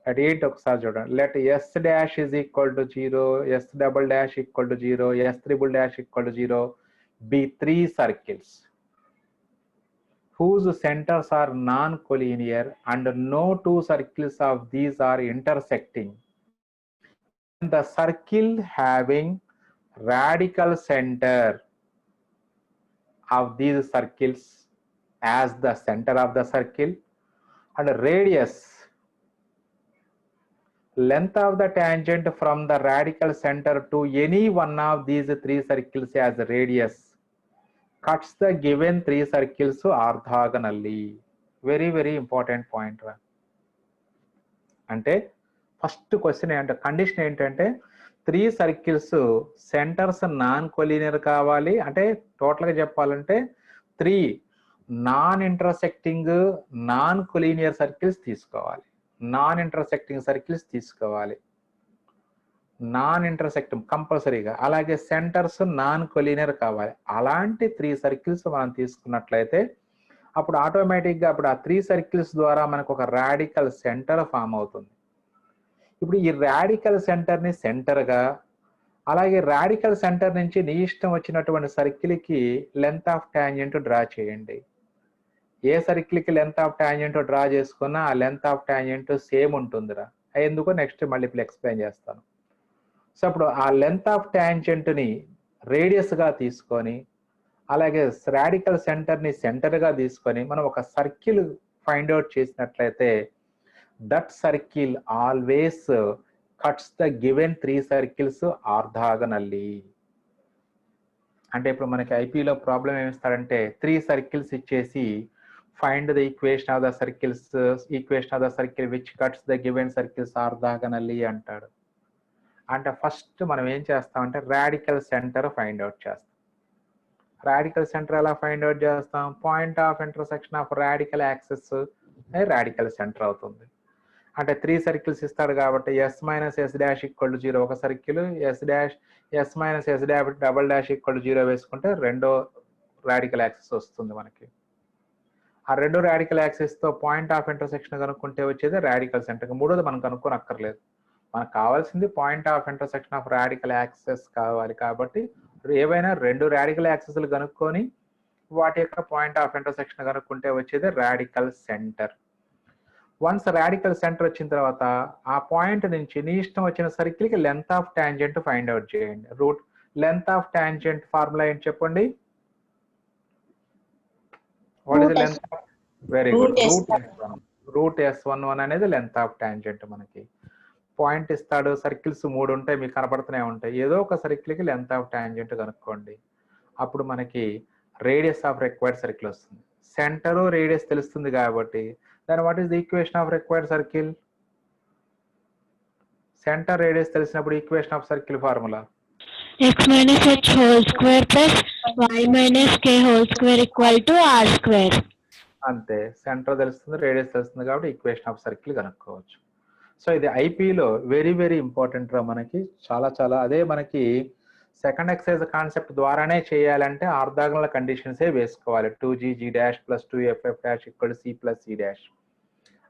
అట్ ఏంటి ఒకసారి చూడండి. Let S dash is equal to 0, S double dash equal to 0, S triple dash equal to 0 be three circles whose centers are non-collinear and no two circles of these are intersecting. The circle having radical center of these circles as the center of the circle and radius length of the tangent from the radical center to any one of these three circles as radius cuts the given three circles orthogonally. Very very important point. అంటే first question ఏంటంటే condition ఏంటంటే 3 circles centres non collinear కావాలి. అంటే టోటల్గా చెప్పాలంటే 3 non intersecting non collinear circles తీసుకోవాలి. Non intersecting circles తీసుకోవాలి. Non intersecting కంపల్సరీగా. అలాగే సెంటర్స్ నాన్ కొలీనియర్ కావాలి. అలాంటి 3 సర్కిల్స్ మనం తీసుకున్నట్లయితే అప్పుడు ఆటోమేటిక్గా అప్పుడు ఆ 3 సర్కిల్స్ ద్వారా మనకు ఒక రాడికల్ సెంటర్ ఫామ్ అవుతుంది. ఇప్పుడు ఈ రాడికల్ సెంటర్ని సెంటర్గా, అలాగే రాడికల్ సెంటర్ నుంచి నీ ఇష్టం వచ్చినటువంటి సర్కిల్కి లెంత్ ఆఫ్ టాంజెంట్ డ్రా చేయండి. ఏ సర్కిల్కి లెంత్ ఆఫ్ టాంజెంట్ డ్రా చేసుకున్నా ఆ లెంత్ ఆఫ్ టాంజెంట్ సేమ్ ఉంటుందిరా. ఎందుకో నెక్స్ట్ మళ్ళీ ఇప్పుడు ఎక్స్ప్లెయిన్ చేస్తాను. సో అప్పుడు ఆ లెంత్ ఆఫ్ టాంజెంట్ని రేడియస్గా తీసుకొని, అలాగే రాడికల్ సెంటర్ని సెంటర్గా తీసుకొని మనం ఒక సర్కిల్ ఫైండ్ అవుట్ చేసినట్లయితే that circle always cuts the given 3 circles orthogonally. అంటే ఇప్పుడు మనకి ఐపీలో ప్రాబ్లం ఏమిస్తాడంటే 3 సర్కిల్స్ ఇచ్చేసి find the equation of the circle which cuts the given circles orthogonally అంటాడు. అంటే ఫస్ట్ మనం ఏం చేస్తామంటే రాడికల్ సెంటర్ ఫైండ్ అవుట్ చేస్తాం. రాడికల్ సెంటర్ ఎలా ఫైండ్ అవుట్ చేస్తాం? Point of intersection of radical axis radical centre అవుతుంది. అంటే 3 సర్కిల్స్ ఇస్తాడు కాబట్టి S minus S dash equal to 0 ఒక circle, S minus S double dash equal to 0 వేసుకుంటే రెండో రాడికల్ యాక్సిస్ వస్తుంది మనకి. ఆ రెండు రాడికల్ యాక్సిస్తో పాయింట్ ఆఫ్ ఇంటర్సెక్షన్ కనుక్కుంటే వచ్చేది రాడికల్ సెంటర్. మూడోది మనం కనుక్కొని అక్కర్లేదు, మనకు కావాల్సింది point of intersection of radical axis కావాలి. కాబట్టి ఏవైనా రెండు రాడికల్ యాక్సిస్లు కనుక్కొని వాటి యొక్క పాయింట్ ఆఫ్ ఇంటర్సెక్షన్ కనుక్కుంటే వచ్చేది radical centre. Once radical centre వచ్చిన తర్వాత ఆ పాయింట్ నుంచి నీ ఇష్టం వచ్చిన సర్కిల్కి length of tangent find out చేయండి. లెంత్ ఆఫ్ టాంజెంట్ ఫార్ములా ఏంటి చెప్పండి? What is length? Very good, root S11 అనేది లెంత్ ఆఫ్ టాంజెంట్. మనకి పాయింట్ ఇస్తాడు, సర్కిల్స్ 3 ఉంటాయి, మీకు కనపడుతూనే ఉంటాయి. ఏదో ఒక సర్కిల్కి లెంత్ ఆఫ్ టాంజెంట్ కనుక్కోండి. అప్పుడు మనకి రేడియస్ ఆఫ్ రిక్వైర్డ్ సర్కిల్ వస్తుంది. సెంటరు రేడియస్ తెలుస్తుంది కాబట్టి then what is the equation of required circle? Center radius తెలిసినప్పుడు equation of circle formula x minus h whole square plus y minus k whole square equal to r square. అంతే, centre తెలుస్తుంది, radius తెలుస్తుంది కాబట్టి equation of circle కనుక్కోవచ్చు. So ఇది ఐపీలో very very important రా మనకి, చాలా చాలా. అదే మనకి సెకండ్ ఎక్సర్సైజ్ కాన్సెప్ట్ ద్వారానే చేయాలంటే ఆర్థోగోనల్ కండిషన్సే వేసుకోవాలి. 2g dash plus 2ff dash equal C plus C dash.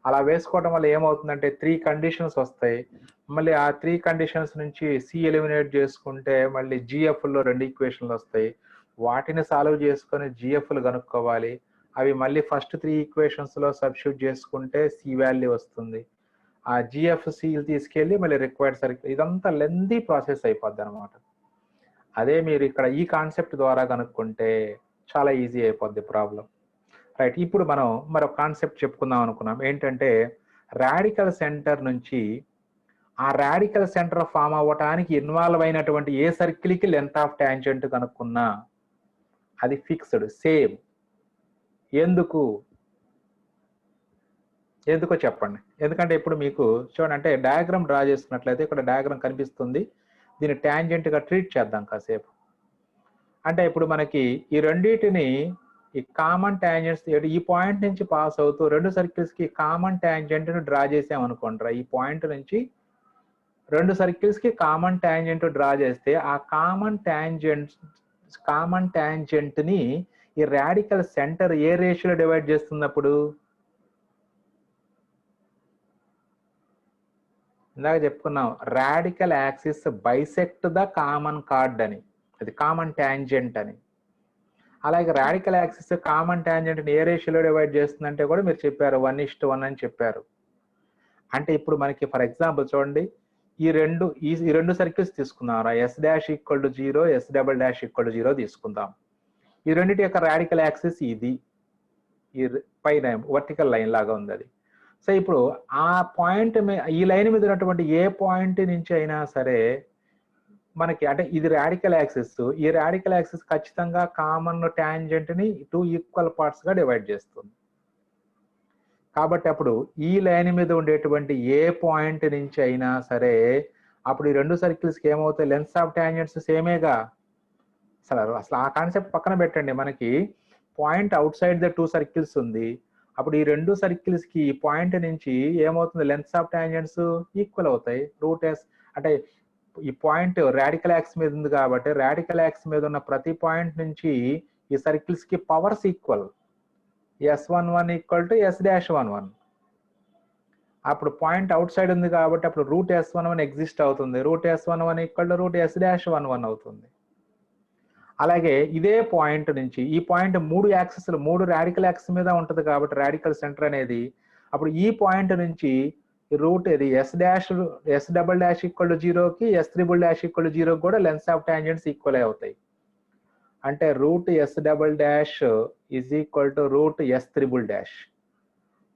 అలా వేసుకోవడం వల్ల ఏమవుతుందంటే 3 కండిషన్స్ వస్తాయి. మళ్ళీ ఆ 3 కండిషన్స్ నుంచి సి ఎలిమినేట్ చేసుకుంటే మళ్ళీ జిఎఫ్లో 2 ఈక్వేషన్లు వస్తాయి. వాటిని సాల్వ్ చేసుకొని జిఎఫ్లు కనుక్కోవాలి. అవి మళ్ళీ ఫస్ట్ 3 ఈక్వేషన్స్లో సబ్స్టిట్యూట్ చేసుకుంటే సి వాల్యూ వస్తుంది. ఆ జిఎఫ్ సిలు తీసుకెళ్ళి మళ్ళీ రిక్వైర్డ్ సర్కిల్, ఇదంతా లెందీ ప్రాసెస్ అయిపోద్ది అనమాట. అదే మీరు ఇక్కడ ఈ కాన్సెప్ట్ ద్వారా కనుక్కుంటే చాలా ఈజీ అయిపోద్ది ప్రాబ్లం. రైట్, ఇప్పుడు మనం మరొక కాన్సెప్ట్ చెప్పుకుందాం అనుకున్నాం. ఏంటంటే రాడికల్ సెంటర్ నుంచి ఆ రాడికల్ సెంటర్ ఫామ్ అవ్వటానికి ఇన్వాల్వ్ అయినటువంటి ఏ సర్కిల్కి లెంత్ ఆఫ్ టాంజెంట్ కనుక్కున్నా అది ఫిక్స్డ్ సేమ్. ఎందుకో చెప్పండి. ఎందుకంటే ఇప్పుడు మీకు చూడండి, అంటే డయాగ్రామ్ డ్రా చేసుకున్నట్లయితే ఇక్కడ డయాగ్రామ్ కనిపిస్తుంది. దీన్ని టాంజెంట్గా ట్రీట్ చేద్దాం కాసేపు. అంటే ఇప్పుడు మనకి ఈ రెండింటిని ఈ కామన్ టాంజెంట్స్ ఈ పాయింట్ నుంచి పాస్ అవుతూ 2 సర్కిల్స్కి కామన్ టాంజెంట్ను డ్రా చేసామనుకోండి. ఈ పాయింట్ నుంచి 2 సర్కిల్స్కి కామన్ టాంజెంట్ డ్రా చేస్తే ఆ కామన్ టాంజెంట్ని ఈ రాడికల్ సెంటర్ ఏ రేషియోలో డివైడ్ చేస్తున్నప్పుడు ఇందాక చెప్పుకున్నాం, radical axis bisect the common chord అని, అది కామన్ టాంజెంట్ అని. అలాగే రాడికల్ యాక్సిస్ కామన్ టాంజెంట్ని ఏ రేషియోలో డివైడ్ చేస్తుందంటే కూడా మీరు చెప్పారు 1:1 అని చెప్పారు. అంటే ఇప్పుడు మనకి ఫర్ ఎగ్జాంపుల్ చూడండి, ఈ రెండు సర్కిల్స్ తీసుకుందాం. S dash equal to 0, S double dash equal to 0 తీసుకుందాం. ఈ రెండింటి యొక్క రాడికల్ యాక్సిస్ ఇది, ఈ పైన వర్టికల్ లైన్ లాగా ఉంది అది. సో ఇప్పుడు ఆ పాయింట్ ఈ లైన్ మీద ఉన్నటువంటి ఏ పాయింట్ నుంచి అయినా సరే మనకి, అంటే ఇది రాడికల్ యాక్సిస్, ఈ రాడికల్ యాక్సిస్ ఖచ్చితంగా కామన్ టాంజెంట్ ని 2 ఈక్వల్ పార్ట్స్ గా డివైడ్ చేస్తుంది. కాబట్టి అప్పుడు ఈ లైన్ మీద ఉండేటువంటి ఏ పాయింట్ నుంచి అయినా సరే అప్పుడు ఈ రెండు సర్కిల్స్కి ఏమవుతాయి, లెన్స్ ఆఫ్ టాంజెంట్స్ సేమేగా. అసలు ఆ కాన్సెప్ట్ పక్కన పెట్టండి, మనకి point out side the two circles ఉంది. అప్పుడు ఈ రెండు సర్కిల్స్కి ఈ పాయింట్ నుంచి ఏమవుతుంది, లెన్స్ ఆఫ్ టాంజెంట్స్ ఈక్వల్ అవుతాయి. రూట్ ఎస్ అంటే ఈ పాయింట్ రాడికల్ యాక్స్ మీద ఉంది కాబట్టి రాడికల్ యాక్స్ మీద ఉన్న ప్రతి పాయింట్ నుంచి ఈ సర్కిల్స్కి powers equal. S11 equal to S-11. అప్పుడు పాయింట్ అవుట్ సైడ్ ఉంది కాబట్టి అప్పుడు రూట్ S11 ఎగ్జిస్ట్ అవుతుంది. Root S11 equal to root S-11 అవుతుంది. అలాగే ఇదే పాయింట్ నుంచి ఈ పాయింట్ మూడు యాక్సెస్లు, మూడు రాడికల్ యాక్సెస్ మీద ఉంటుంది కాబట్టి రాడికల్ సెంటర్ అనేది, అప్పుడు ఈ పాయింట్ నుంచి రూట్ ఇది S" ఈక్వల్ టు 0కి S" ఈక్వల్ టు 0 కూడా లెన్స్ ఆఫ్ టాంజెంట్స్ ఈక్వల్ అవుతాయి. అంటే root S" is equal to root S'.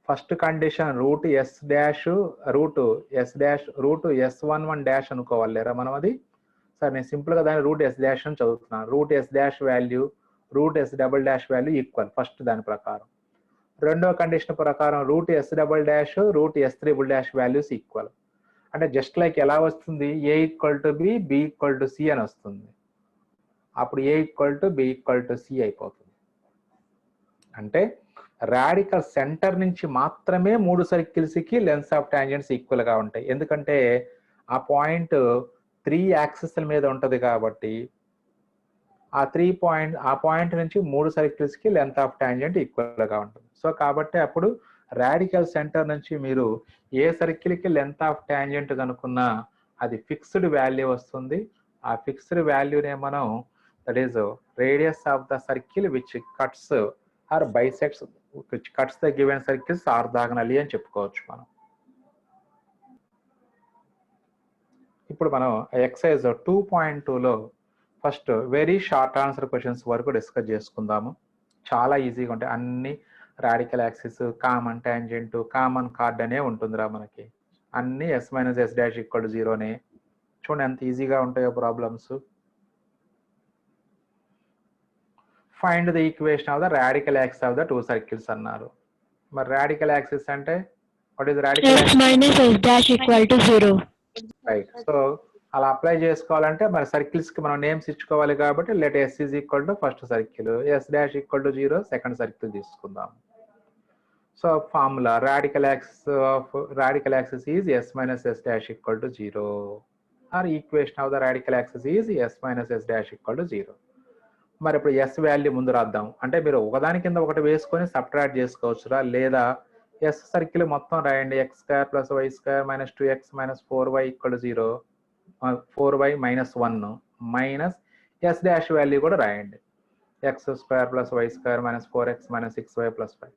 First condition root S11' అనుకోవాలి లేరా మనం అది. సార్ నేను సింపుల్గా దాన్ని రూట్ S' అని చదువుతున్నాను. Root S' value root S" value equal first దాని ప్రకారం. రెండో కండిషన్ ప్రకారం root S" root S'' values equal. అంటే జస్ట్ లైక్ ఎలా వస్తుంది, A equal to B, B equal to C అని వస్తుంది. అప్పుడు A equal to B equal to C అయిపోతుంది. అంటే రాడికల్ సెంటర్ నుంచి మాత్రమే మూడు సర్కిల్స్కి లెన్స్ ఆఫ్ టాంజెంట్స్ ఈక్వల్గా ఉంటాయి. ఎందుకంటే ఆ పాయింట్ 3 యాక్సెస్ల మీద ఉంటుంది కాబట్టి ఆ పాయింట్ నుంచి మూడు సర్కిల్స్కి లెంత్ ఆఫ్ టాంజెంట్ ఈక్వల్గా ఉంటుంది. సో కాబట్టి అప్పుడు రాడికల్ సెంటర్ నుంచి మీరు ఏ సర్కిల్కి లెంత్ ఆఫ్ టాంజెంట్ కనుక్కున్నా అది ఫిక్స్డ్ వాల్యూ వస్తుంది. ఆ ఫిక్స్డ్ వాల్యూనే మనం that is radius of the circle which cuts or bisects which cuts the given circles orthogonally అని చెప్పుకోవచ్చు మనం. ఇప్పుడు మనం ఎక్సర్సైజ్ 2.2లో first very short answer questions వరకు డిస్కస్ చేసుకుందాము. చాలా ఈజీగా ఉంటాయి. అన్ని radical axis, common tangent, common chord అనే ఉంటుందిరా మనకి. అన్ని S-S' ఈక్వల్ టు 0నే. చూడండి ఎంత ఈజీగా ఉంటాయో problems. Find the equation of the radical axis of the two circles అన్నారు. మరి రాడికల్ యాక్సిస్ అంటే what is radical S-S' equal to 0. Right. So అలా అప్లై చేసుకోవాలంటే మరి సర్కిల్స్ కి మనం నేమ్స్ ఇచ్చుకోవాలి కాబట్టి let S is equal to first circle, S' equal to 0 second circle తీసుకుందాం. So formula radical axis is S-S' equal to 0 or equation of the radical axis is S-S' equal to 0. మరి ఇప్పుడు S value ముందు రాద్దాం. అంటే మీరు ఒకదాని కింద ఒకటి వేసుకొని సబ్ట్రాక్ట్ చేసుకోవచ్చురా, లేదా S సర్కిల్ మొత్తం రాయండి. x² + y² - 2x - 4y equal to 0, 4y - 1 minus S' value కూడా రాయండి. x² + y² - 4x - 6y + 5.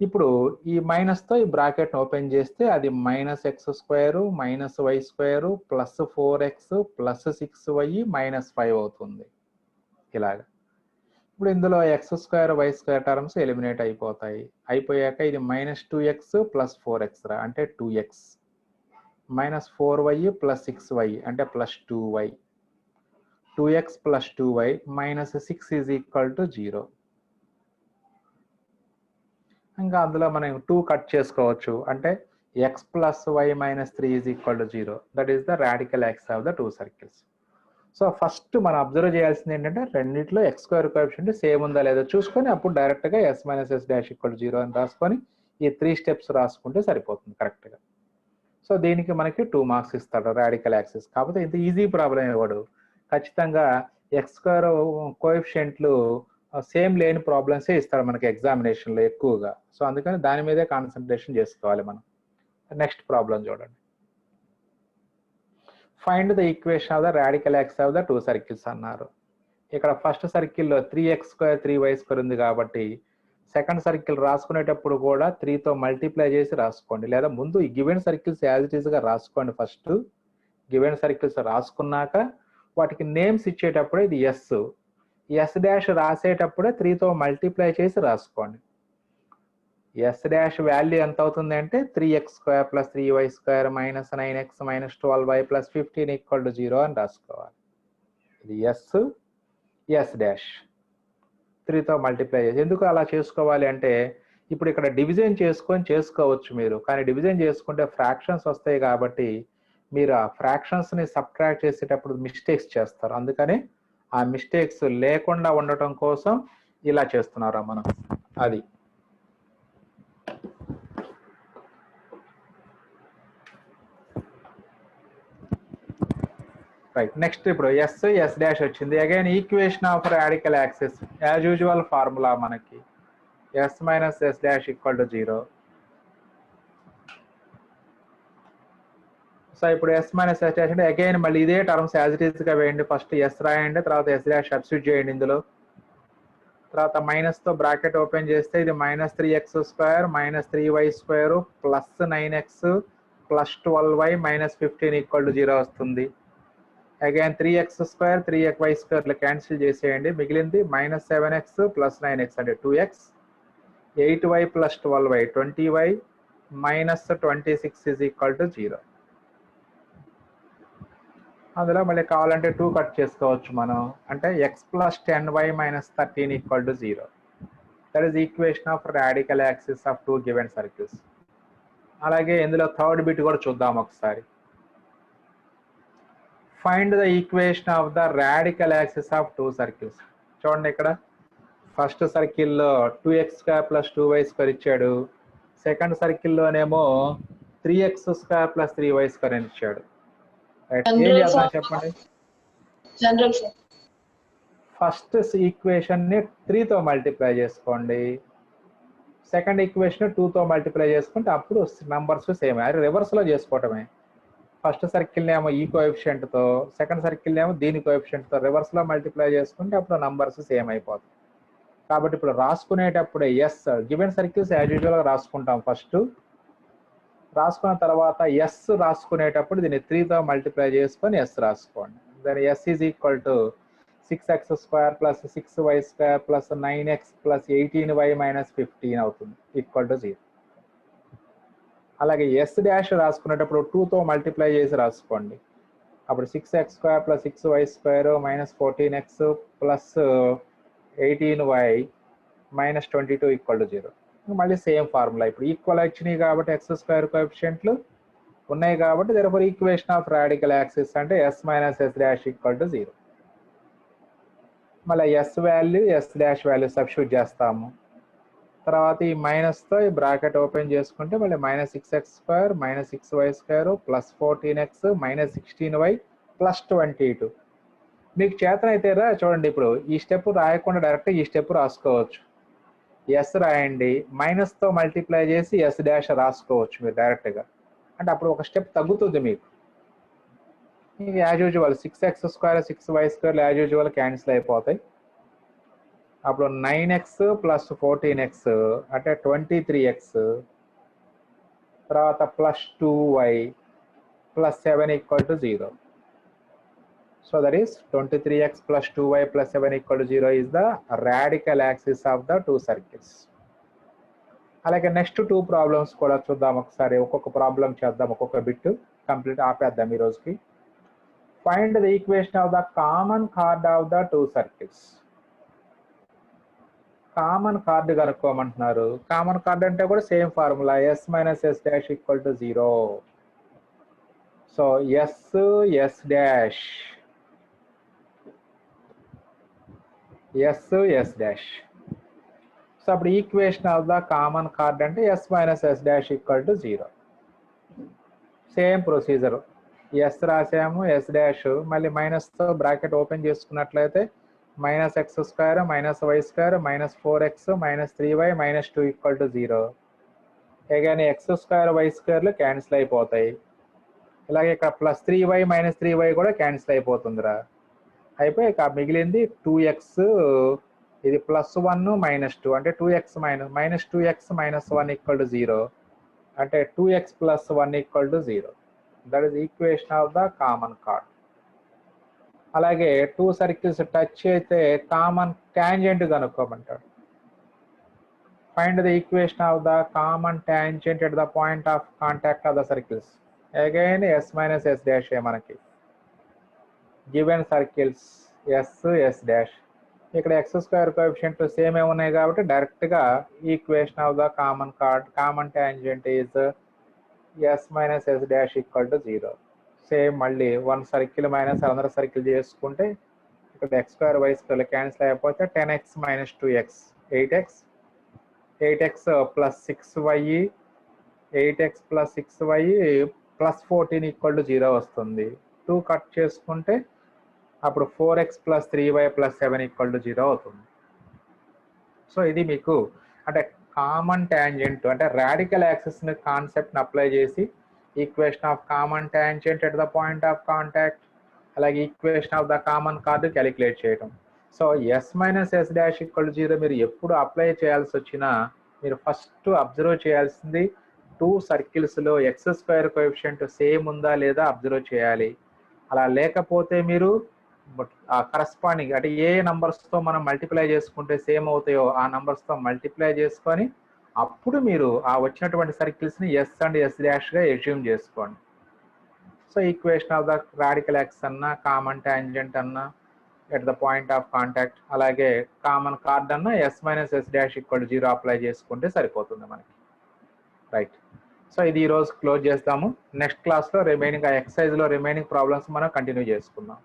ఇప్పుడు ఈ మైనస్తో ఈ బ్రాకెట్ని ఓపెన్ చేస్తే అది -x² - y² + 4x + 6y - 5 అవుతుంది. ఇలాగా ఇప్పుడు ఇందులో x² y² టర్మ్స్ ఎలిమినేట్ అయిపోతాయి. అయిపోయాక ఇది -2x + 4x రా అంటే 2x, -4y + 6y అంటే +2y, 2x + 2y - 6 is equal to 0. ఇంకా అందులో మనం 2 కట్ చేసుకోవచ్చు. అంటే x + y - 3 is equal to 0. That is the radical axis of the two circles. So first మనం అబ్జర్వ్ చేయాల్సింది ఏంటంటే రెండిట్లో x² కోఎఫిషియంట్ సేమ్ ఉందా లేదా చూసుకొని అప్పుడు డైరెక్ట్గా S-S' ఈక్వల్ టు 0 అని రాసుకొని ఈ 3 స్టెప్స్ రాసుకుంటే సరిపోతుంది కరెక్ట్గా. సో దీనికి మనకి 2 మార్క్స్ ఇస్తాడు రాడికల్ యాక్సిస్. కాకపోతే ఇంత ఈజీ ప్రాబ్లం ఇవ్వడు. ఖచ్చితంగా x² కోఎఫిషియంట్లు సేమ్ లేని ప్రాబ్లమ్సే ఇస్తాడు మనకి ఎగ్జామినేషన్లో ఎక్కువగా. సో అందుకని దాని మీదే కాన్సన్ట్రేషన్ చేసుకోవాలి మనం. నెక్స్ట్ ప్రాబ్లం చూడండి. Find the equation of the radical axis of the two circles అన్నారు. ఇక్కడ ఫస్ట్ సర్కిల్లో 3x² 3y² ఉంది కాబట్టి సెకండ్ సర్కిల్ రాసుకునేటప్పుడు కూడా 3తో మల్టిప్లై చేసి రాసుకోండి, లేదా ముందు ఈ గివెన్ సర్కిల్స్ యాజ్ ఇట్ ఈస్గా రాసుకోండి. ఫస్ట్ గివెన్ సర్కిల్స్ రాసుకున్నాక వాటికి నేమ్స్ ఇచ్చేటప్పుడే ఇది S' రాసేటప్పుడే 3తో మల్టిప్లై చేసి రాసుకోండి. S' వాల్యూ ఎంత అవుతుంది అంటే 3x² + 3y² - 9x - 12y + 15 equal to 0 అని రాసుకోవాలి. ఇది S', 3తో మల్టిప్లై చేసి. ఎందుకు అలా చేసుకోవాలి అంటే ఇప్పుడు ఇక్కడ డివిజన్ చేసుకోవచ్చు మీరు, కానీ డివిజన్ చేసుకుంటే ఫ్రాక్షన్స్ వస్తాయి కాబట్టి మీరు ఆ ఫ్రాక్షన్స్ని సబ్ట్రాక్ట్ చేసేటప్పుడు మిస్టేక్స్ చేస్తారు. అందుకని ఆ మిస్టేక్స్ లేకుండా ఉండటం కోసం ఇలా చేస్తున్నారా మనం. అది రైట్. నెక్స్ట్ ఇప్పుడు ఎస్ డాష్ వచ్చింది. Again equation of radical axis as usual formula మనకి S minus S dash equal to 0. So ఇప్పుడు ఎస్ మైనస్ ఎస్ డాష్ అంటే అగైన్ మళ్ళీ ఇదే టర్మ్స్ యాజ్ ఇట్ ఈస్గా వేయండి. ఫస్ట్ ఎస్ రాయండి, తర్వాత ఎస్ డాష్ సబ్స్టిట్యూట్ చేయండి ఇందులో. తర్వాత మైనస్తో బ్రాకెట్ ఓపెన్ చేస్తే ఇది -3x² -3y² plus 9x plus 12y minus 15 equal to 0 వస్తుంది. అగైన్ 3x² 3y² క్యాన్సిల్ చేసేయండి. మిగిలింది -7x ప్లస్ 9x అంటే 2x 8y plus 12y 20y minus 26 is equal to 0. అందులో మళ్ళీ కావాలంటే 2 కట్ చేసుకోవచ్చు మనం. అంటే x plus 10y minus 13 equal to 0. That is equation of radical axis of 2 given circles. అలాగే ఇందులో థర్డ్ బిట్ కూడా చూద్దాం ఒకసారి. Find the equation of the radical axis of 2 circles. చూడండి ఇక్కడ ఫస్ట్ సర్కిల్లో 2x² ప్లస్ 2y² ఇచ్చాడు. సెకండ్ సర్కిల్లోనేమో 3x² ప్లస్ 3y² అని ఇచ్చాడు. ఏం చేద్దాం చెప్పండి. ఫస్ట్ ఈక్వేషన్ ని 3తో మల్టిప్లై చేసుకోండి, సెకండ్ ఈక్వేషన్ 2తో మల్టిప్లై చేసుకుంటే అప్పుడు నంబర్స్ సేమ్. అది రివర్స్ లో చేసుకోవటమే. ఫస్ట్ సర్కిల్ ఏమో ఈ కోఎఫిషియంట్తో, సెకండ్ సర్కిల్ ఏమో దీని కోఎఫిషియంట్తో రివర్స్ లో మల్టిప్లై చేసుకుంటే అప్పుడు నంబర్స్ సేమ్ అయిపోతాయి. కాబట్టి ఇప్పుడు రాసుకునేటప్పుడు ఎస్ గివెన్ సర్కిల్స్ యాజ్ యూజువల్గా రాసుకుంటాం. ఫస్ట్ రాసుకున్న తర్వాత ఎస్ రాసుకునేటప్పుడు దీన్ని 3తో మల్టిప్లై చేసుకొని ఎస్ రాసుకోండి. దాని S is equal to 6x² plus 6y² plus 9x plus 18y minus 15 అవుతుంది ఈక్వల్ టు 0. అలాగే ఎస్ డాష్ రాసుకునేటప్పుడు 2తో మల్టిప్లై చేసి రాసుకోండి. అప్పుడు 6x² plus 6y² minus 14x plus 18y minus 22 equal to 0. మళ్ళీ సేమ్ ఫార్ములా. ఇప్పుడు ఈక్వల్ వచ్చినాయి కాబట్టి x² కోఎఫిషియంట్లు ఉన్నాయి కాబట్టి therefore equation of radical axis అంటే S minus S dash equal to 0. మళ్ళీ S value S dash value substitute చేస్తాము. తర్వాత ఈ మైనస్తో ఈ బ్రాకెట్ ఓపెన్ చేసుకుంటే మళ్ళీ -6x² minus 6y² plus 14x minus 16y plus 22. మీకు చేతనైతే చూడండి ఇప్పుడు ఈ స్టెప్ రాయకుండా డైరెక్ట్ ఈ స్టెప్ రాసుకోవచ్చు. ఎస్ రాయండి, మైనస్తో మల్టిప్లై చేసి ఎస్ డాష్ రాసుకోవచ్చు మీరు డైరెక్ట్గా. అంటే అప్పుడు ఒక స్టెప్ తగ్గుతుంది మీకు. As usual 6x² 6y² as usual cancel అయిపోతాయి. అప్పుడు 9x ప్లస్ 14x అంటే 23x, తర్వాత plus 2y plus 7 equal to 0. So that is 23x plus 2y plus 7 equal to 0 is the radical axis of the 2 circles. అలాగే next 2 problems కూడా చూద్దాం ఒకసారి. ఒక్కొక్క problem చేద్దాం, ఒక్కొక్క బిట్ కంప్లీట్ ఆపేద్దాం ఈ రోజుకి. Find the equation of the common chord of the 2 circles. Common chord కనుక్కోమంటున్నారు. కామన్ కార్డ్ అంటే కూడా same formula S minus S dash equal to 0. So S dash S dash. So అప్పుడు equation of the common chord అంటే S minus S dash equal to 0. Same procedure. S రాసాము, S dash మళ్ళీ మైనస్తో bracket open చేసుకున్నట్లయితే -x² -y² minus 4x minus 3y minus 2 equal to 0. అలాగే x² y² cancel అయిపోతాయి. ఇలాగే ఇక్కడ ప్లస్ 3y మైనస్ 3y కూడా క్యాన్సిల్ అయిపోతుందిరా. అయిపోయి ఇక మిగిలింది 2x, ఇది +1 -2 అంటే 2x minus 2x minus 1 equal to 0 అంటే 2x plus 1 equal to 0. That is equation of the common chord. అలాగే 2 సర్కిల్స్ టచ్ అయితే కామన్ ట్యాంజెంట్ కనుక్కోమంటాడు. Find the equation of the common tangent at the point of contact of the circles. Again S minus S dash మనకి given circles S dash ఇక్కడ X square coefficient same ఏ ఉన్నాయి కాబట్టి డైరెక్ట్గా equation of the common tangent is S minus S dash equal to 0. Same మళ్ళీ 1 circle minus another circle చేసుకుంటే ఇక్కడ X square y square cancel అయిపోతే 10x minus 2x 8x plus 6y 8x plus 6y plus 14 equal to 0 వస్తుంది. 2 cut చేసుకుంటే అప్పుడు 4x plus 3y plus 7 equal to 0 అవుతుంది. So ఇది మీకు అంటే కామన్ ట్యాంజెంట్ అంటే రాడికల్ యాక్సిస్ కాన్సెప్ట్ని అప్లై చేసి equation of common tangent at the point of contact అలాగే equation of the common chord calculate చేయడం. So S minus S dash equal to 0 మీరు ఎప్పుడు అప్లై చేయాల్సి వచ్చినా మీరు ఫస్ట్ అబ్జర్వ్ చేయాల్సింది 2 సర్కిల్స్లో ఎక్స్ స్క్వేర్ కోఎఫిషియంట్ సేమ్ ఉందా లేదా అబ్జర్వ్ చేయాలి. అలా లేకపోతే మీరు ఆ కరస్పాండింగ్ అంటే ఏ నంబర్స్తో మనం మల్టిప్లై చేసుకుంటే సేమ్ అవుతాయో ఆ నంబర్స్తో మల్టిప్లై చేసుకొని అప్పుడు మీరు ఆ వచ్చినటువంటి సర్కిల్స్ని ఎస్ అండ్ ఎస్ డాష్గా ఎస్యూమ్ చేసుకోండి. So equation of the radical axis అన్నా కామన్ ట్యాంజెంట్ అన్నా at the point of contact అలాగే కామన్ కార్డ్ అన్నా S minus S dash equal 0 apply చేసుకుంటే సరిపోతుంది మనకి. రైట్. సో ఇది ఈరోజు క్లోజ్ చేస్తాము. నెక్స్ట్ క్లాస్లో రిమైనింగ్ ఆ ఎక్సర్సైజ్లో రిమైనింగ్ ప్రాబ్లమ్స్ మనం కంటిన్యూ చేసుకుందాం.